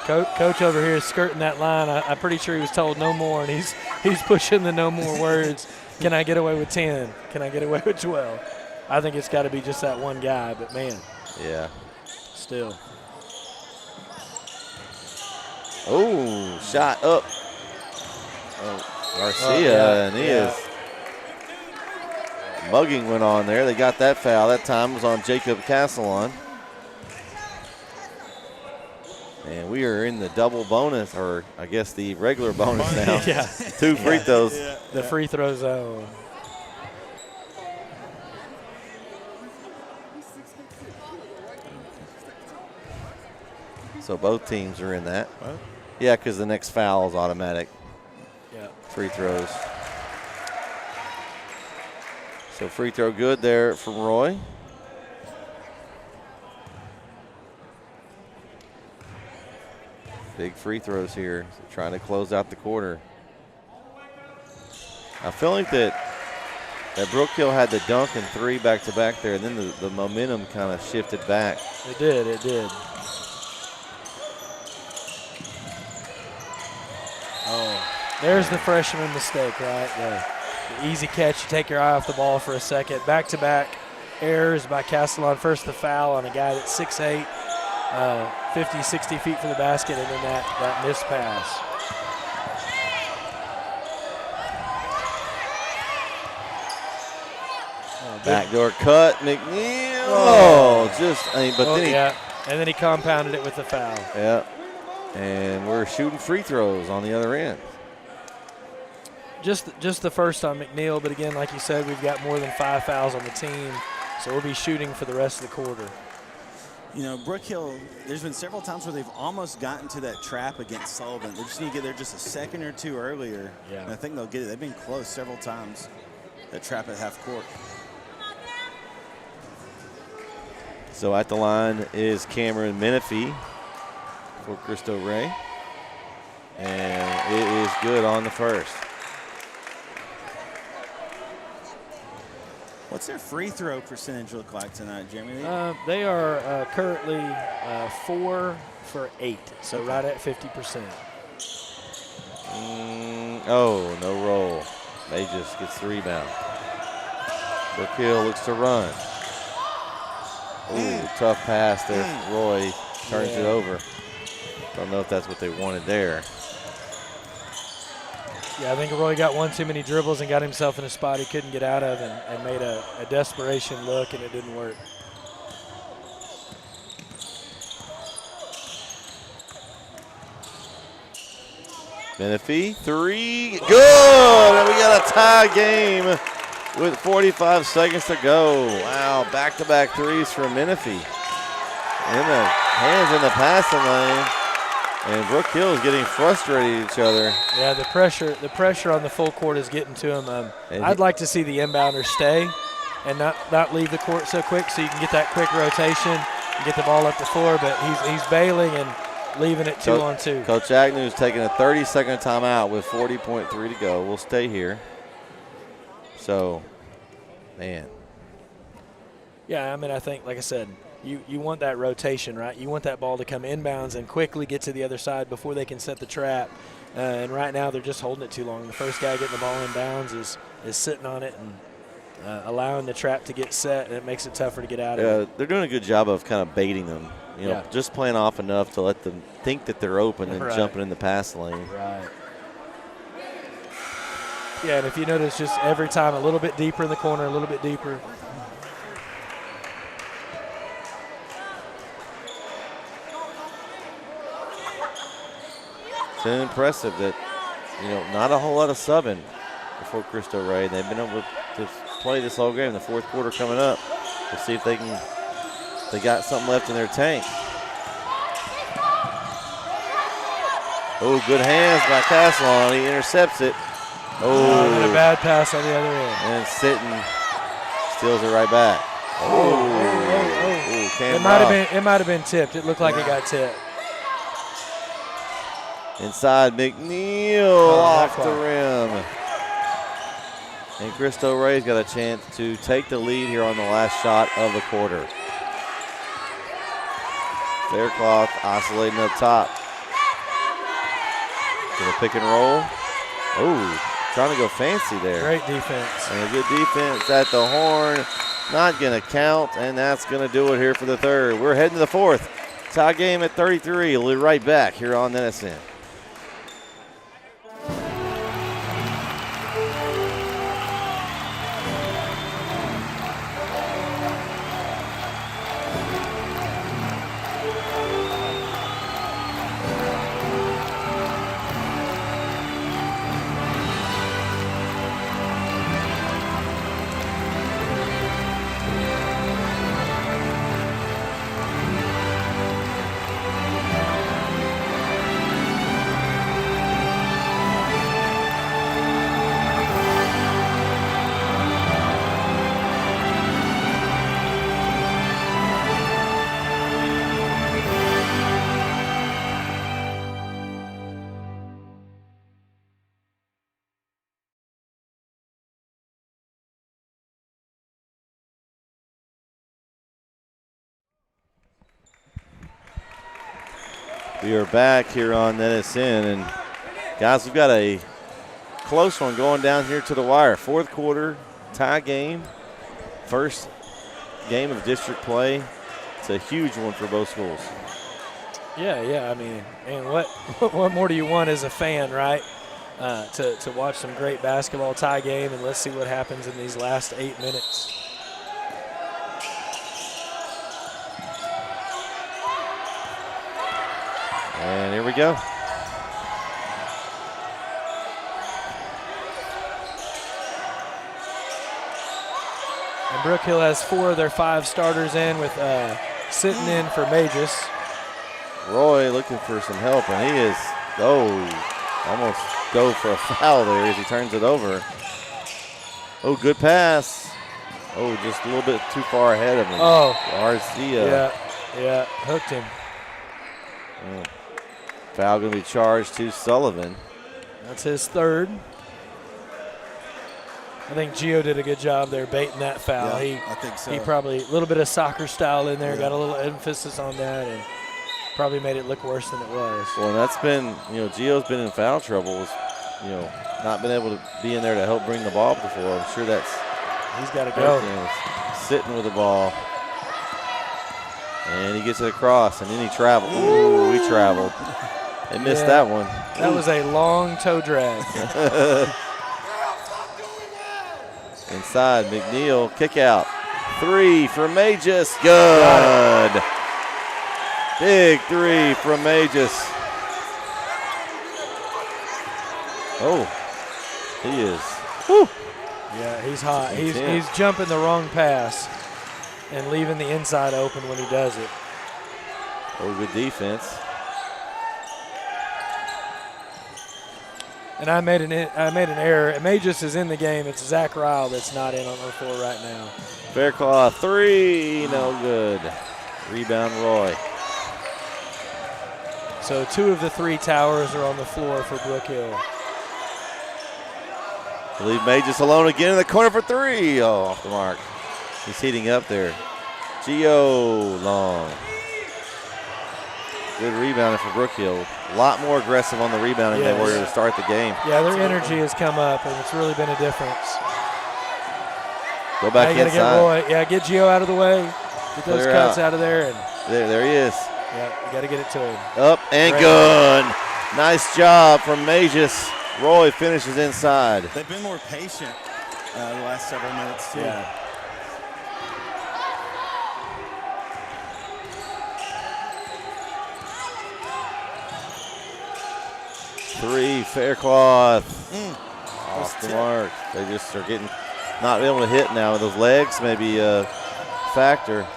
Coach over here is skirting that line. I'm pretty sure he was told no more, and he's pushing the no more words. Can I get away with 10? Can I get away with 12? I think it's got to be just that one guy, but, man. Yeah. Still. Oh, shot up. Oh, Garcia, and he is. Mugging went on there. They got that foul. That time was on Jacob Castellon. And we are in the double bonus, or I guess the regular bonus now. Yeah. 2 free throws. The free throw zone. So both teams are in that. What? Yeah, because the next foul is automatic. Yeah. Free throws. So free throw good there from Roy. Big free throws here, trying to close out the quarter. I feel like that Brook Hill had the dunk and 3 back-to-back there, and then the momentum kind of shifted back. It did. Oh, there's the freshman mistake, right? The easy catch, you take your eye off the ball for a second. Back-to-back errors by Castellon. First the foul on a guy that's 6'8", 50, 60 feet from the basket, and then that missed pass. Backdoor cut, McNeil. Oh, And then he compounded it with the foul. Yeah, and we're shooting free throws on the other end. Just the first on McNeil, but again, like you said, we've got more than 5 fouls on the team, so we'll be shooting for the rest of the quarter. You know, Brook Hill, there's been several times where they've almost gotten to that trap against Sullivan. They just need to get there just a second or two earlier. Yeah. And I think they'll get it. They've been close several times, that trap at half court. So at the line is Cameron Menifee for Cristo Rey. And it is good on the first. What's their free throw percentage look like tonight, Jeremy? They are currently 4 for 8, so Okay. right at 50%. Oh, no roll. Majus gets the rebound. Brook Hill looks to run. Ooh, tough pass there. Roy turns it over. Don't know if that's what they wanted there. Yeah, I think Roy got one too many dribbles and got himself in a spot he couldn't get out of and made a desperation look, and it didn't work. Menifee, 3, good! And we got a tie game with 45 seconds to go. Wow, back-to-back threes from Menifee. Hands in the passing lane. And Brook Hill is getting frustrated at each other. Yeah, the pressure on the full court is getting to him. I'd like to see the inbounder stay and not leave the court so quick so you can get that quick rotation and get the ball up the floor, but he's bailing and leaving it 2-on-2. Coach Agnew's taking a 30-second timeout with 40.3 to go. We'll stay here. So, man. Yeah, I mean, I think, like I said, you want that rotation, right? You want that ball to come inbounds and quickly get to the other side before they can set the trap. And right now they're just holding it too long. The first guy getting the ball inbounds is sitting on it and allowing the trap to get set, and it makes it tougher to get out of it. Yeah, they're doing a good job of kind of baiting them. You know, just playing off enough to let them think that they're open and jumping in the pass lane. Right. Yeah, and if you notice, just every time a little bit deeper in the corner, a little bit deeper. It's impressive that, you know, not a whole lot of subbing for Cristo Rey. They've been able to play this whole game. The fourth quarter coming up. We'll see if they got something left in their tank. Oh, good hands by Castellon. He intercepts it. And a bad pass on the other end. And Sitton steals it right back. It might have been tipped. It looked like it got tipped. Inside, McNeil off the rim. And Cristo Rey's got a chance to take the lead here on the last shot of the quarter. Faircloth oscillating up top. To the pick and roll. Oh, trying to go fancy there. Great defense. And a good defense at the horn. Not going to count, and that's going to do it here for the third. We're heading to the fourth. Tie game at 33. We'll be right back here on NSN. We are back here on NSN, and guys, we've got a close one going down here to the wire. Fourth quarter, tie game, first game of district play. It's a huge one for both schools. Yeah. I mean, and what more do you want as a fan, right? To watch some great basketball tie game, and let's see what happens in these last 8 minutes. And here we go. And Brook Hill has 4 of their 5 starters in, with sitting in for Magus. Roy looking for some help, and he is, almost go for a foul there as he turns it over. Oh, good pass. Oh, just a little bit too far ahead of him. Oh. Garcia. Yeah, hooked him. Foul going to be charged to Sullivan. That's his 3rd. I think Gio did a good job there baiting that foul. Yeah, I think so. He probably a little bit of soccer style in there, got a little emphasis on that, and probably made it look worse than it was. Well, and that's been, Gio's been in foul trouble, not been able to be in there to help bring the ball before. I'm sure that's. He's got to go. Sitting with the ball. And he gets it across, and then he traveled. Ooh, he traveled. They missed that one. That was a long toe drag. Inside, McNeil, kick out. 3 from Magus, good. Big 3 from Magus. Oh, he is. Whew. Yeah, he's hot. He's jumping the wrong pass and leaving the inside open when he does it. Oh, good defense. And I made an error. Magus is in the game. It's Zach Ryle that's not in on the floor right now. Faircloth 3, no good. Rebound Roy. So 2 of the 3 towers are on the floor for Brook Hill. Leave Magus alone again in the corner for 3. Oh, off the mark. He's heating up there. Gio long. Good rebounding for Brook Hill. A lot more aggressive on the rebounding than they were to start the game. Yeah, their energy has come up, and it's really been a difference. Go back now you inside. Get Roy. Yeah, get Gio out of the way. Get those cuts out of there. And there he is. Yeah, you got to get it to him. Up and good. Nice job from Magus. Roy finishes inside. They've been more patient the last several minutes, too. Yeah. Three, Faircloth. Off the mark. They just are not able to hit now. Those legs may be a factor.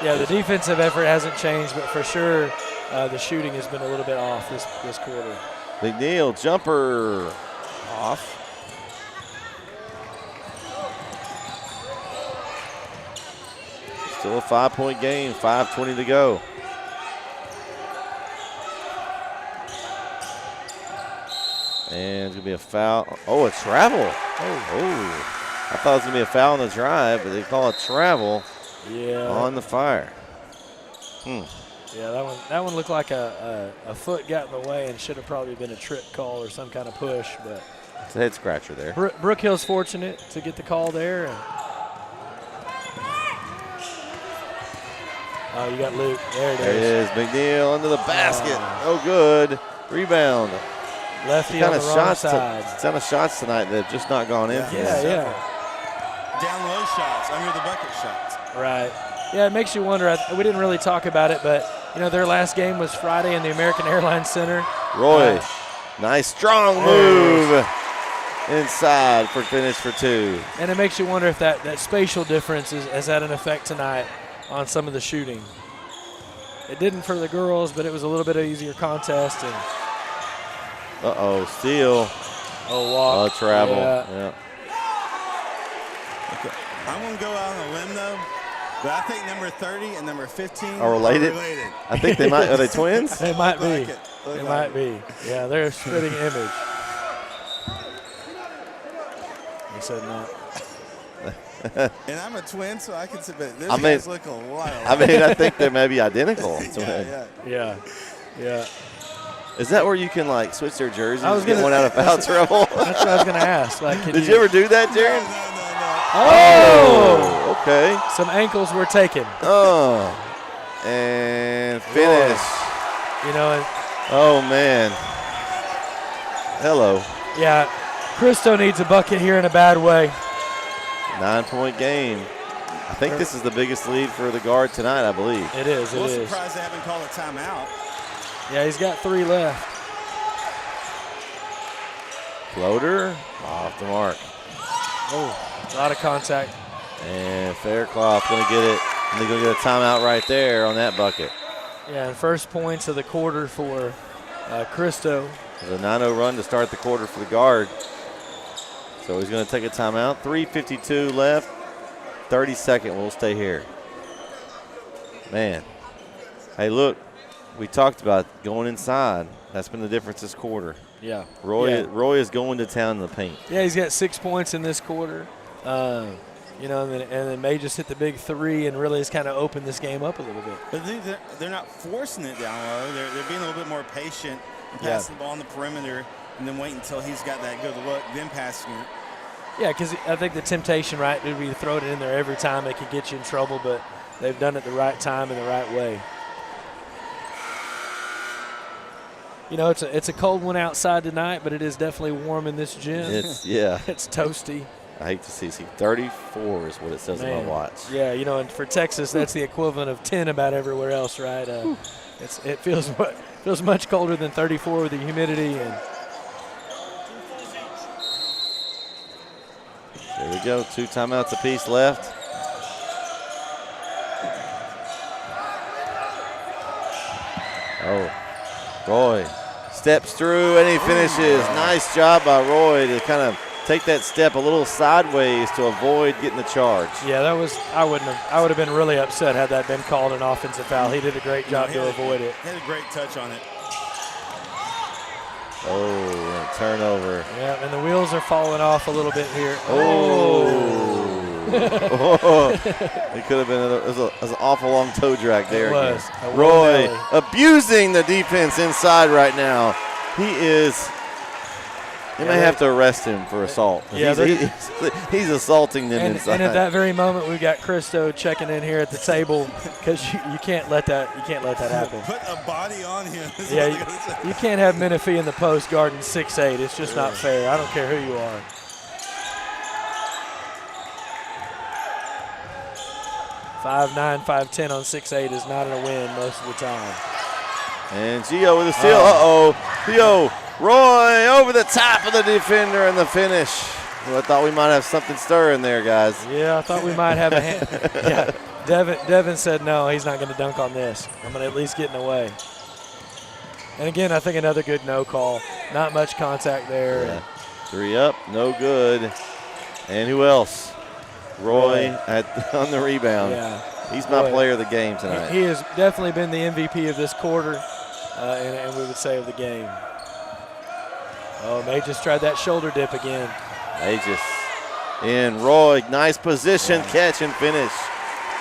Yeah, the defensive effort hasn't changed, but for sure the shooting has been a little bit off this quarter. McNeil, jumper, off. Still a 5-point game, 5:20 to go. And it's going to be a foul. Oh, a travel. Oh. I thought it was going to be a foul on the drive, but they call it travel on the Fire. Yeah, that one looked like a foot got in the way and should have probably been a trip call or some kind of push. But it's a head scratcher there. Brook Hill's fortunate to get the call there. Oh, you got Luke. There it is. There it is. McNeil under the basket. Oh, good. Rebound. Lefty on the wrong side. It's kind of shots tonight that have just not gone in. Yeah. Down low shots, under the bucket shots. Right. Yeah, it makes you wonder. We didn't really talk about it, but, their last game was Friday in the American Airlines Center. Roy, nice strong move inside for finish for 2. And it makes you wonder if that spatial difference has had an effect tonight on some of the shooting. It didn't for the girls, but it was a little bit easier contest. And steal. Walk. Travel. Yeah. Okay. I'm going to go out on a limb, though. But I think number 30 and number 15 are related. I think they might. Are they twins? They might be. They might be. Yeah, they're a spitting image. He said no. And I'm a twin, so I can say, but those I mean- guys look a lot alike. I mean, I think they may be identical. Yeah. Yeah. Is that where you can like switch their jerseys I was and get gonna- one out of foul trouble? That's what I was going to ask. Like, Did you ever do that, Jaron? Oh! Okay. Some ankles were taken. Oh. And finish. You know, and Oh, man. Hello. yeah, Cristo needs a bucket here in a bad way. 9-point game. I think this is the biggest lead for the guard tonight, I believe. It is. A It little is. surprised they haven't called a timeout. Yeah, he's got 3 left. Floater off the mark. Oh, a lot of contact. And Faircloth going to get it. And they're going to get a timeout right there on that bucket. Yeah, and first points of the quarter for Cristo. There's a 9-0 run to start the quarter for the guard. So he's going to take a timeout. 3:52 left. 30-second. We'll stay here. Man. Hey, look. We talked about going inside. That's been the difference this quarter. Yeah. Roy is going to town in the paint. Yeah, he's got 6 points in this quarter. You know, and then May just hit the big 3 and really has kind of opened this game up a little bit. But they're not forcing it down low. They're being a little bit more patient and passing the ball on the perimeter and then waiting until he's got that good look, then passing it. Yeah, because I think the temptation, right, would be to throw it in there every time. It could get you in trouble, but they've done it the right time and the right way. You know, it's a cold one outside tonight, but it is definitely warm in this gym. It's toasty. I hate to see 34 is what it says on my watch. Yeah, you know, and for Texas, that's the equivalent of 10 about everywhere else, right? It feels much colder than 34 with the humidity. And there we go. 2 timeouts apiece left. Oh, Roy steps through and he finishes. Nice job by Roy to kind of take that step a little sideways to avoid getting the charge. yeah, I would have been really upset had that been called an offensive foul. He did a great job to avoid it. He had a great touch on it. Oh, and a turnover. Yeah, and the wheels are falling off a little bit here. It could have been it was an awful long toe drag there. It was. Again. Roy abusing the defense inside right now. They may have to arrest him for assault. Yeah, he's assaulting them inside. And at that very moment, we've got Cristo checking in here at the table because you can't let that happen. Put a body on him. Yeah, you can't have Menifee in the post guarding 6'8". It's just not fair. I don't care who you are. $5'9", $5'10" on 6'8" is not a win most of the time. And Gio with a steal. Gio, Roy over the top of the defender and the finish. Well, I thought we might have something stirring there, guys. Yeah, I thought we might have a hand. Yeah, Devin said no, he's not going to dunk on this. I'm going to at least get in the way. And again, I think another good no call. Not much contact there. Yeah. 3 up, no good. And who else? Roy on the rebound. Yeah. He's my player of the game tonight. He has definitely been the MVP of this quarter, and we would say of the game. Oh, May just tried that shoulder dip again. And Roy, nice position, catch and finish.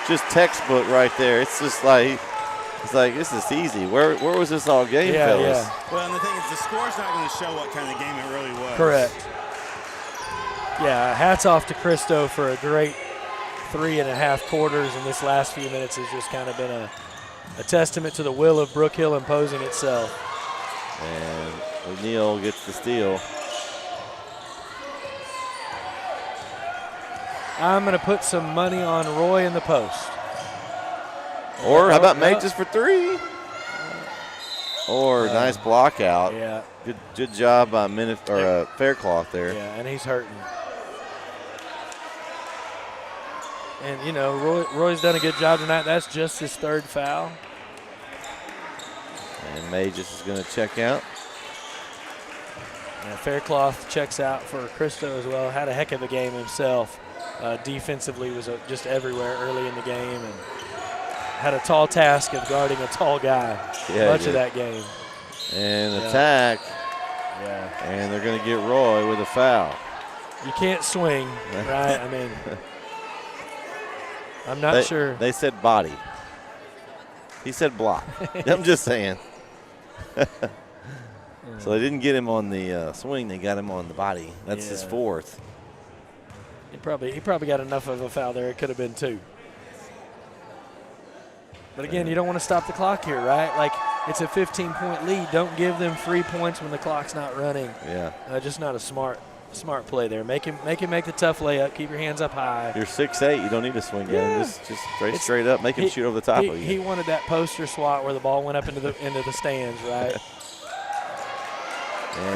Just textbook right there. It's just like, this is easy. Where was this all game, fellas? Yeah. Well, and the thing is, the score's not going to show what kind of game it really was. Correct. Yeah, hats off to Cristo for a great 3.5 quarters, and this last few minutes has just kind of been a testament to the will of Brook Hill imposing itself. And O'Neal gets the steal. I'm going to put some money on Roy in the post. Or how about May just for 3? Or nice block out. Yeah. Good job by Faircloth there. Yeah, and he's hurting. And, you know, Roy's done a good job tonight. That's just his 3rd foul. And May just is going to check out. Yeah, Faircloth checks out for Cristo as well. Had a heck of a game himself. Defensively was just everywhere early in the game and had a tall task of guarding a tall guy much of that game. And attack. Yeah. And they're going to get Roy with a foul. You can't swing, right? I mean, I'm not sure. They said body. He said block. I'm just saying. So they didn't get him on the swing. They got him on the body. That's his fourth. He probably got enough of a foul there. It could have been 2. But again, you don't want to stop the clock here, right? Like, it's a 15-point lead. Don't give them free points when the clock's not running. Yeah. Just not a smart play there. Make him make the tough layup. Keep your hands up high. You're 6'8". You don't need to swing in. Just straight up. Make him shoot over the top of you. He wanted that poster swat where the ball went up into the stands, right?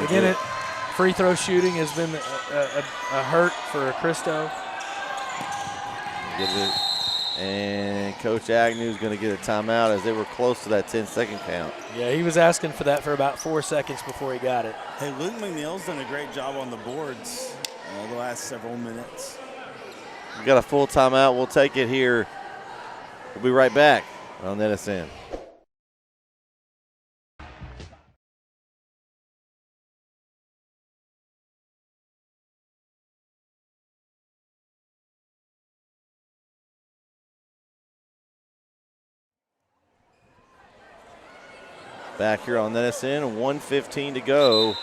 Again, free throw shooting has been a hurt for Cristo. And Coach Agnew's going to get a timeout as they were close to that 10-second count. Yeah, he was asking for that for about 4 seconds before he got it. Hey, Luke McNeil's done a great job on the boards the last several minutes. We got a full timeout. We'll take it here. We'll be right back on NSN. Back here on NSN, 1:15 to go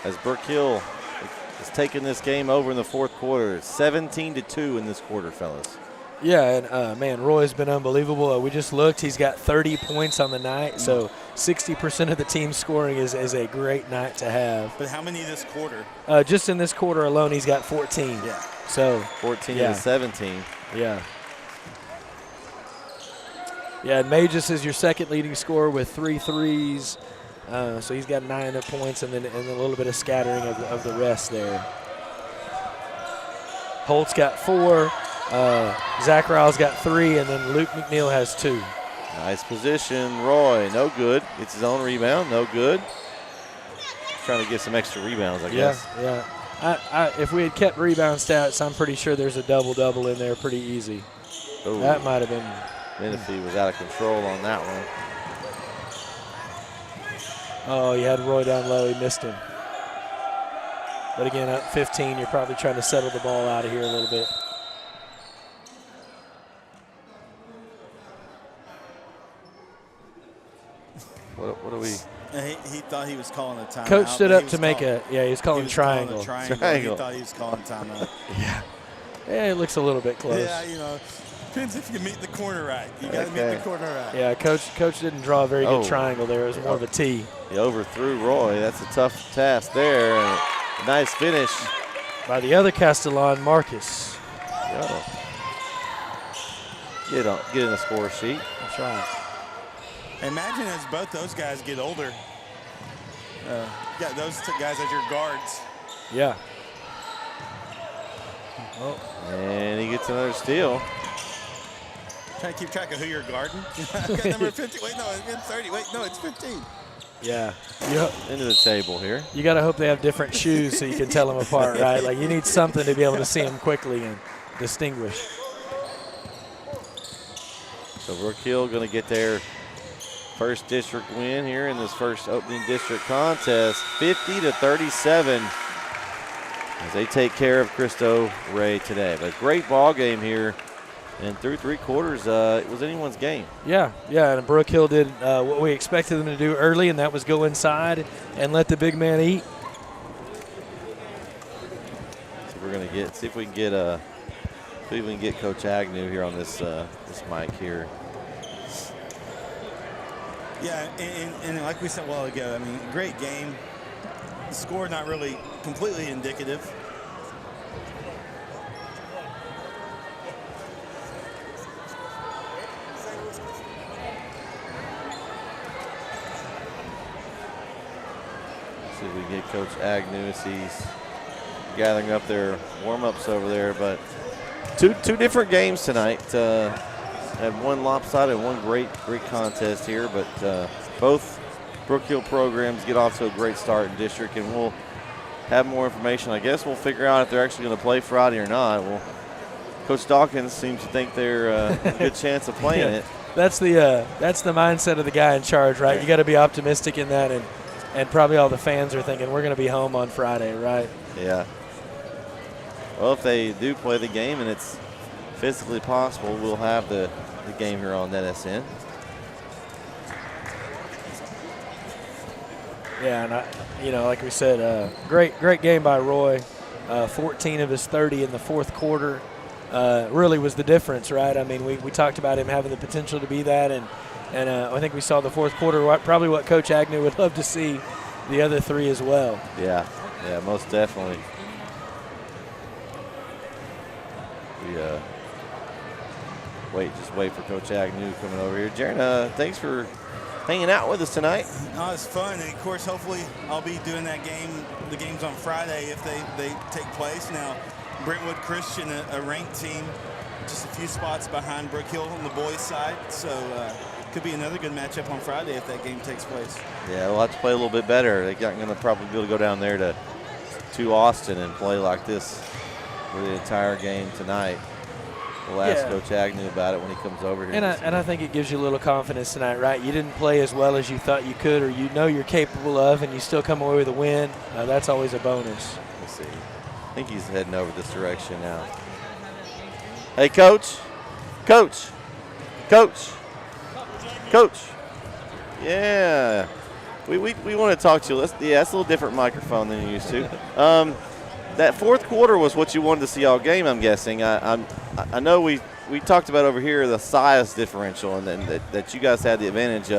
as Brook Hill has taken this game over in the fourth quarter. 17-2 in this quarter, fellas. Yeah, and man, Roy's been unbelievable. We just looked; he's got 30 points on the night, so 60% of the team's scoring is a great night to have. But how many this quarter? Just in this quarter alone, he's got 14. Yeah. So 14 to 17. Yeah. Yeah, and Magis is your second leading scorer with 3 threes. So he's got 9 points and then a little bit of scattering of the rest there. Holt's got 4. Zacharow's got 3, and then Luke McNeil has 2. Nice position. Roy, no good. Gets his own rebound, no good. Trying to get some extra rebounds, I guess. Yeah. If we had kept rebound stats, I'm pretty sure there's a double-double in there pretty easy. Ooh. That might have been. Menifee was out of control on that one. Oh, you had Roy down low. He missed him. But again, up 15, you're probably trying to settle the ball out of here a little bit. What are we? He thought he was calling a timeout. Coach stood up to make he was calling triangle. He thought he was calling timeout. Yeah, it looks a little bit close. Yeah, depends if you meet the corner right. You got to meet the corner right. Yeah, Coach didn't draw a very good triangle there. It was more of a T. He overthrew Roy. That's a tough task there. And a nice finish by the other Castellan, Marcus. Get in the score sheet. That's right. Imagine as both those guys get older, you got those two guys as your guards. Yeah. Oh. And he gets another steal. Trying to keep track of who you're guarding. I've got number 50. Wait, no, it's 30. Wait, no, it's 15. Yeah. Into the table here. You got to hope they have different shoes so you can tell them apart, right? Like you need something to be able to see them quickly and distinguish. So Brook Hill going to get their first district win here in this first opening district contest, 50-37, as they take care of Cristo Ray today. But a great ball game here, and through 3 quarters, it was anyone's game. Yeah, and Brook Hill did what we expected them to do early, and that was go inside and let the big man eat. So we're going to see if we can get Coach Agnew here on this mic here. Yeah, and like we said a while ago, I mean, great game. The score not really completely indicative. See if we can get Coach Agnew as he's gathering up their warm-ups over there. But two different games tonight. Had one lopsided, one great contest here, but both Brook Hill programs get off to a great start in district, and we'll have more information. I guess we'll figure out if they're actually going to play Friday or not. Well, Coach Dawkins seems to think they're a good chance of playing it. That's the mindset of the guy in charge, right? You got to be optimistic in that, and probably all the fans are thinking we're going to be home on Friday, right? Yeah. Well, if they do play the game and it's physically possible, we'll have the game here on NetSN. Yeah, and like we said, great game by Roy. 14 of his 30 in the fourth quarter really was the difference, right? I mean, we talked about him having the potential to be that, and I think we saw the fourth quarter, probably what Coach Agnew would love to see the other three as well. Yeah, most definitely. Just wait for Coach Agnew coming over here. Jaron, thanks for hanging out with us tonight. No, it's fun, and of course, hopefully, I'll be doing the games on Friday if they take place. Now, Brentwood Christian, a ranked team, just a few spots behind Brook Hill on the boys' side, so could be another good matchup on Friday if that game takes place. Yeah, we'll have to play a little bit better. They're going to probably be able to go down there to Austin and play like this for the entire game tonight. We'll ask Coach Agnew about it when he comes over here. And I think it gives you a little confidence tonight, right? You didn't play as well as you thought you could, or you know you're capable of, and you still come away with a win. That's always a bonus. Let's see. I think he's heading over this direction now. Hey, Coach. Yeah. We want to talk to you. That's a little different microphone than you used to. That fourth quarter was what you wanted to see all game, I'm guessing. I know we talked about over here the size differential and that you guys had the advantage.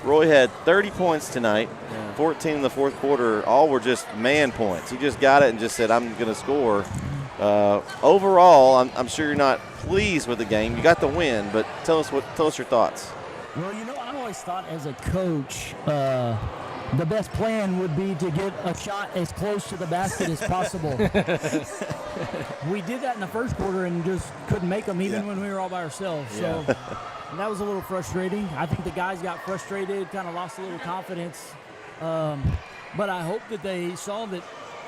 Roy had 30 points tonight, 14 in the fourth quarter. All were just man points. He just got it and just said, I'm going to score. Overall, I'm sure you're not pleased with the game. You got the win, but tell us your thoughts. Well, I always thought as a coach, the best plan would be to get a shot as close to the basket as possible. We did that in the first quarter and just couldn't make them even when we were all by ourselves. So that was a little frustrating. I think the guys got frustrated, kind of lost a little confidence. But I hope that they saw that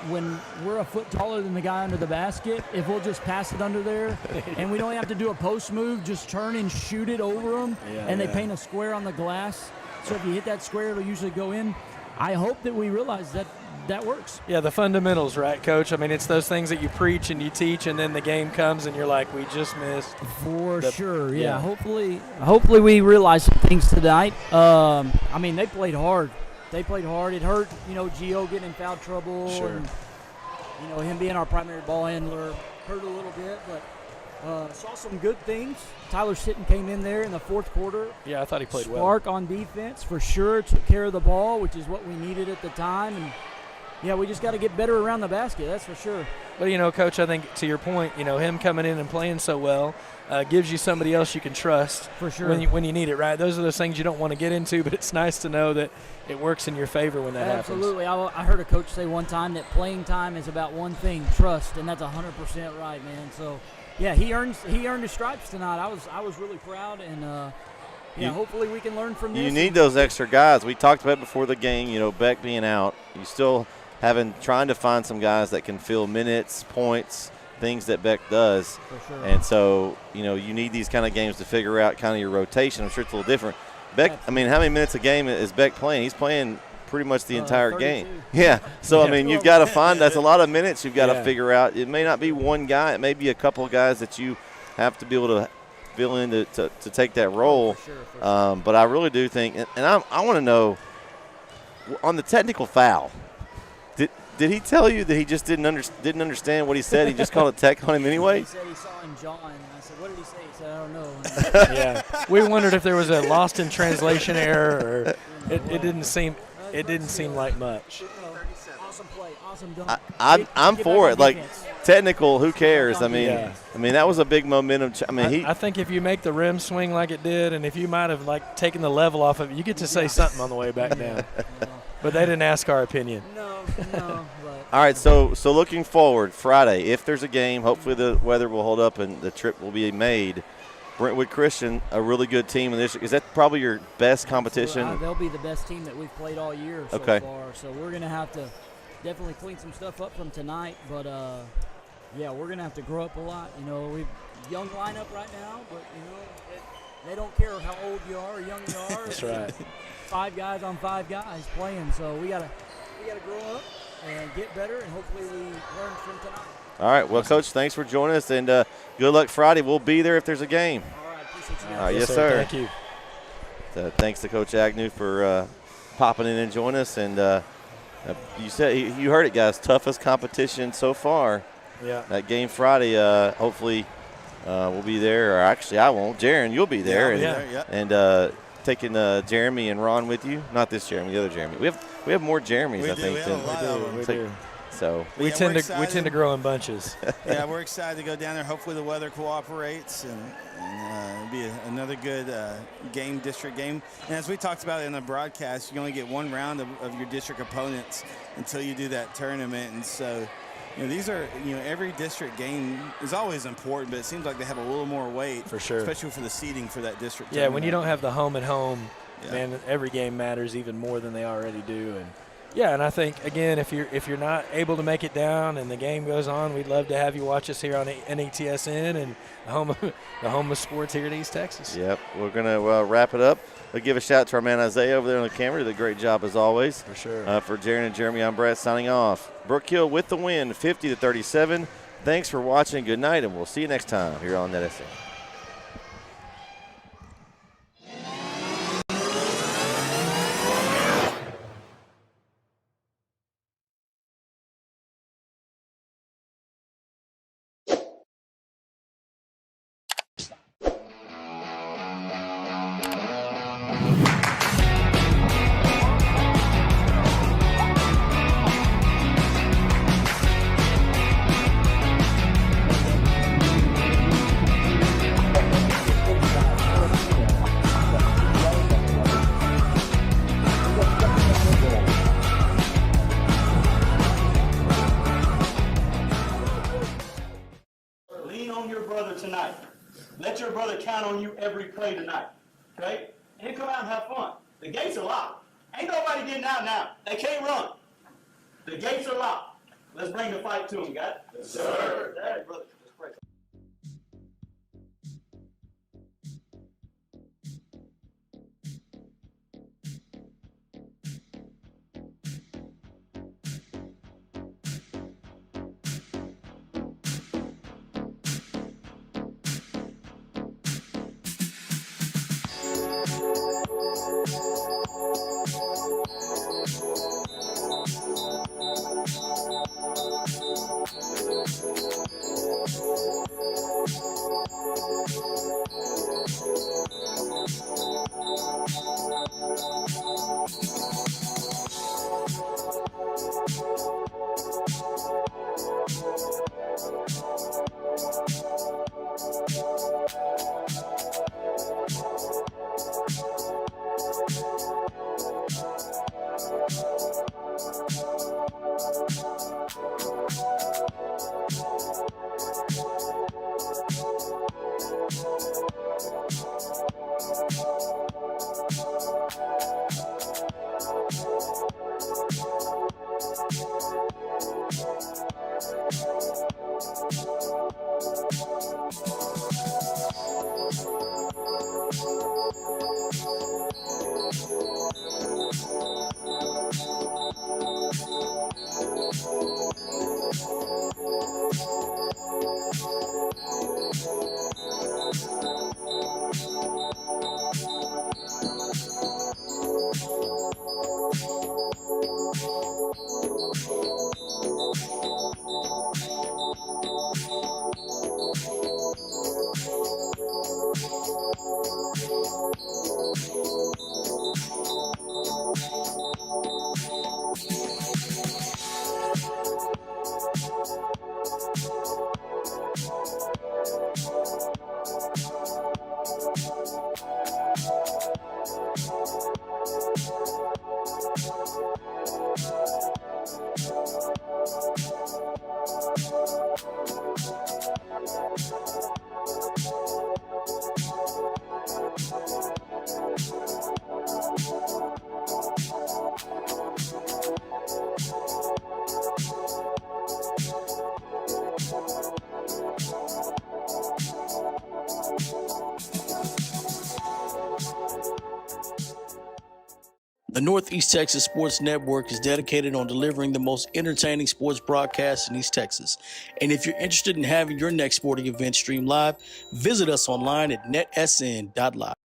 when we're a foot taller than the guy under the basket, if we'll just pass it under there and we don't have to do a post move, just turn and shoot it over them, and they paint a square on the glass. So if you hit that square, it'll usually go in. I hope that we realize that works. Yeah, the fundamentals, right, Coach? I mean, it's those things that you preach and you teach, and then the game comes and you're like, we just missed. For sure, yeah. Hopefully we realize some things tonight. I mean, they played hard. It hurt, Gio getting in foul trouble. Sure. And, him being our primary ball handler hurt a little bit, but saw some good things. Tyler Sitton came in there in the fourth quarter. Yeah, I thought he played well. Spark on defense for sure, took care of the ball, which is what we needed at the time. And, we just got to get better around the basket, that's for sure. But, Coach, I think to your point, him coming in and playing so well gives you somebody else you can trust for sure when you need it, right? Those are those things you don't want to get into, but it's nice to know that it works in your favor when that happens. Absolutely. I heard a coach say one time that playing time is about one thing, trust, and that's 100% right, man. So, yeah, he earned his stripes tonight. I was really proud, and hopefully we can learn from this. You need those extra guys. We talked about it before the game. Beck being out, you still trying to find some guys that can fill minutes, points, things that Beck does. For sure. And so you need these kind of games to figure out kind of your rotation. I'm sure it's a little different. Beck, I mean, how many minutes a game is Beck playing? He's playing pretty much the entire 32. game. Yeah. So, I mean, you've got to find – that's a lot of minutes you've got to figure out. It may not be one guy. It may be a couple of guys that you have to be able to fill in to take that role. For sure. But I really do think – and I want to know, on the technical foul, did he tell you that he just didn't understand what he said? He just called it tech on him anyway? He said he saw him jawing, and I said, what did he say? He said, I don't know. Yeah. We wondered if there was a lost in translation error, or it didn't seem like much. Awesome play, awesome dunk. I'm for it. Like, technical, who cares? I mean, Yeah. that was a big momentum. I think if you make the rim swing like it did, and if you might have taken the level off of it, you get to say something on the way back down. But they didn't ask our opinion. No. All right, so looking forward, Friday, if there's a game, hopefully the weather will hold up and the trip will be made. Brentwood Christian, a really good team. Is that probably your best competition? They'll be the best team that we've played all year so far. So we're going to have to definitely clean some stuff up from tonight. But, we're going to have to grow up a lot. We've young lineup right now, but, they don't care how old you are or young you are. That's right. 5 guys on 5 guys playing, so we gotta grow up. and get better, and hopefully we learn from tonight. All right. Well, Coach, thanks for joining us, and good luck Friday. We'll be there if there's a game. All right, appreciate you. All right, yes, sir. Thank you. So, thanks to Coach Agnew for popping in and joining us. And you heard it, guys. Toughest competition so far. Yeah. That game Friday. Hopefully, we'll be there. Or actually, I won't. Jaron, you'll be there. And taking Jeremy and Ron with you. Not this Jeremy, the other Jeremy. We have more Jeremys, I think. We have a lot of them. We do. So we tend to grow in bunches. Yeah, we're excited to go down there. Hopefully the weather cooperates and it'll be another good district game. And as we talked about in the broadcast, you only get one round of your district opponents until you do that tournament. And so, these are, every district game is always important, but it seems like they have a little more weight. For sure. Especially for the seeding for that district Yeah, tournament. when you don't have the home and home, man, every game matters even more than they already do. And yeah, and I think, again, if you're not able to make it down and the game goes on, we'd love to have you watch us here on NETSN and the home of sports here in East Texas. Yep, we're going to wrap it up. We'll give a shout out to our man Isaiah over there on the camera. He did a great job as always. For sure. For Jaron and Jeremy, I'm Brett signing off. Brook Hill with the win, 50-37. Thanks for watching. Good night, and we'll see you next time here on NetSN. Lean on your brother tonight. Let your brother count on you every play tonight. Okay? And come out and have fun. The gates are locked. Ain't nobody getting out now. They can't run. The gates are locked. Let's bring the fight to them, guys. Yes, sir. All right, brother. Let's pray. The The Northeast Texas Sports Network is dedicated on delivering the most entertaining sports broadcasts in East Texas. And if you're interested in having your next sporting event streamed live, visit us online at netsn.live.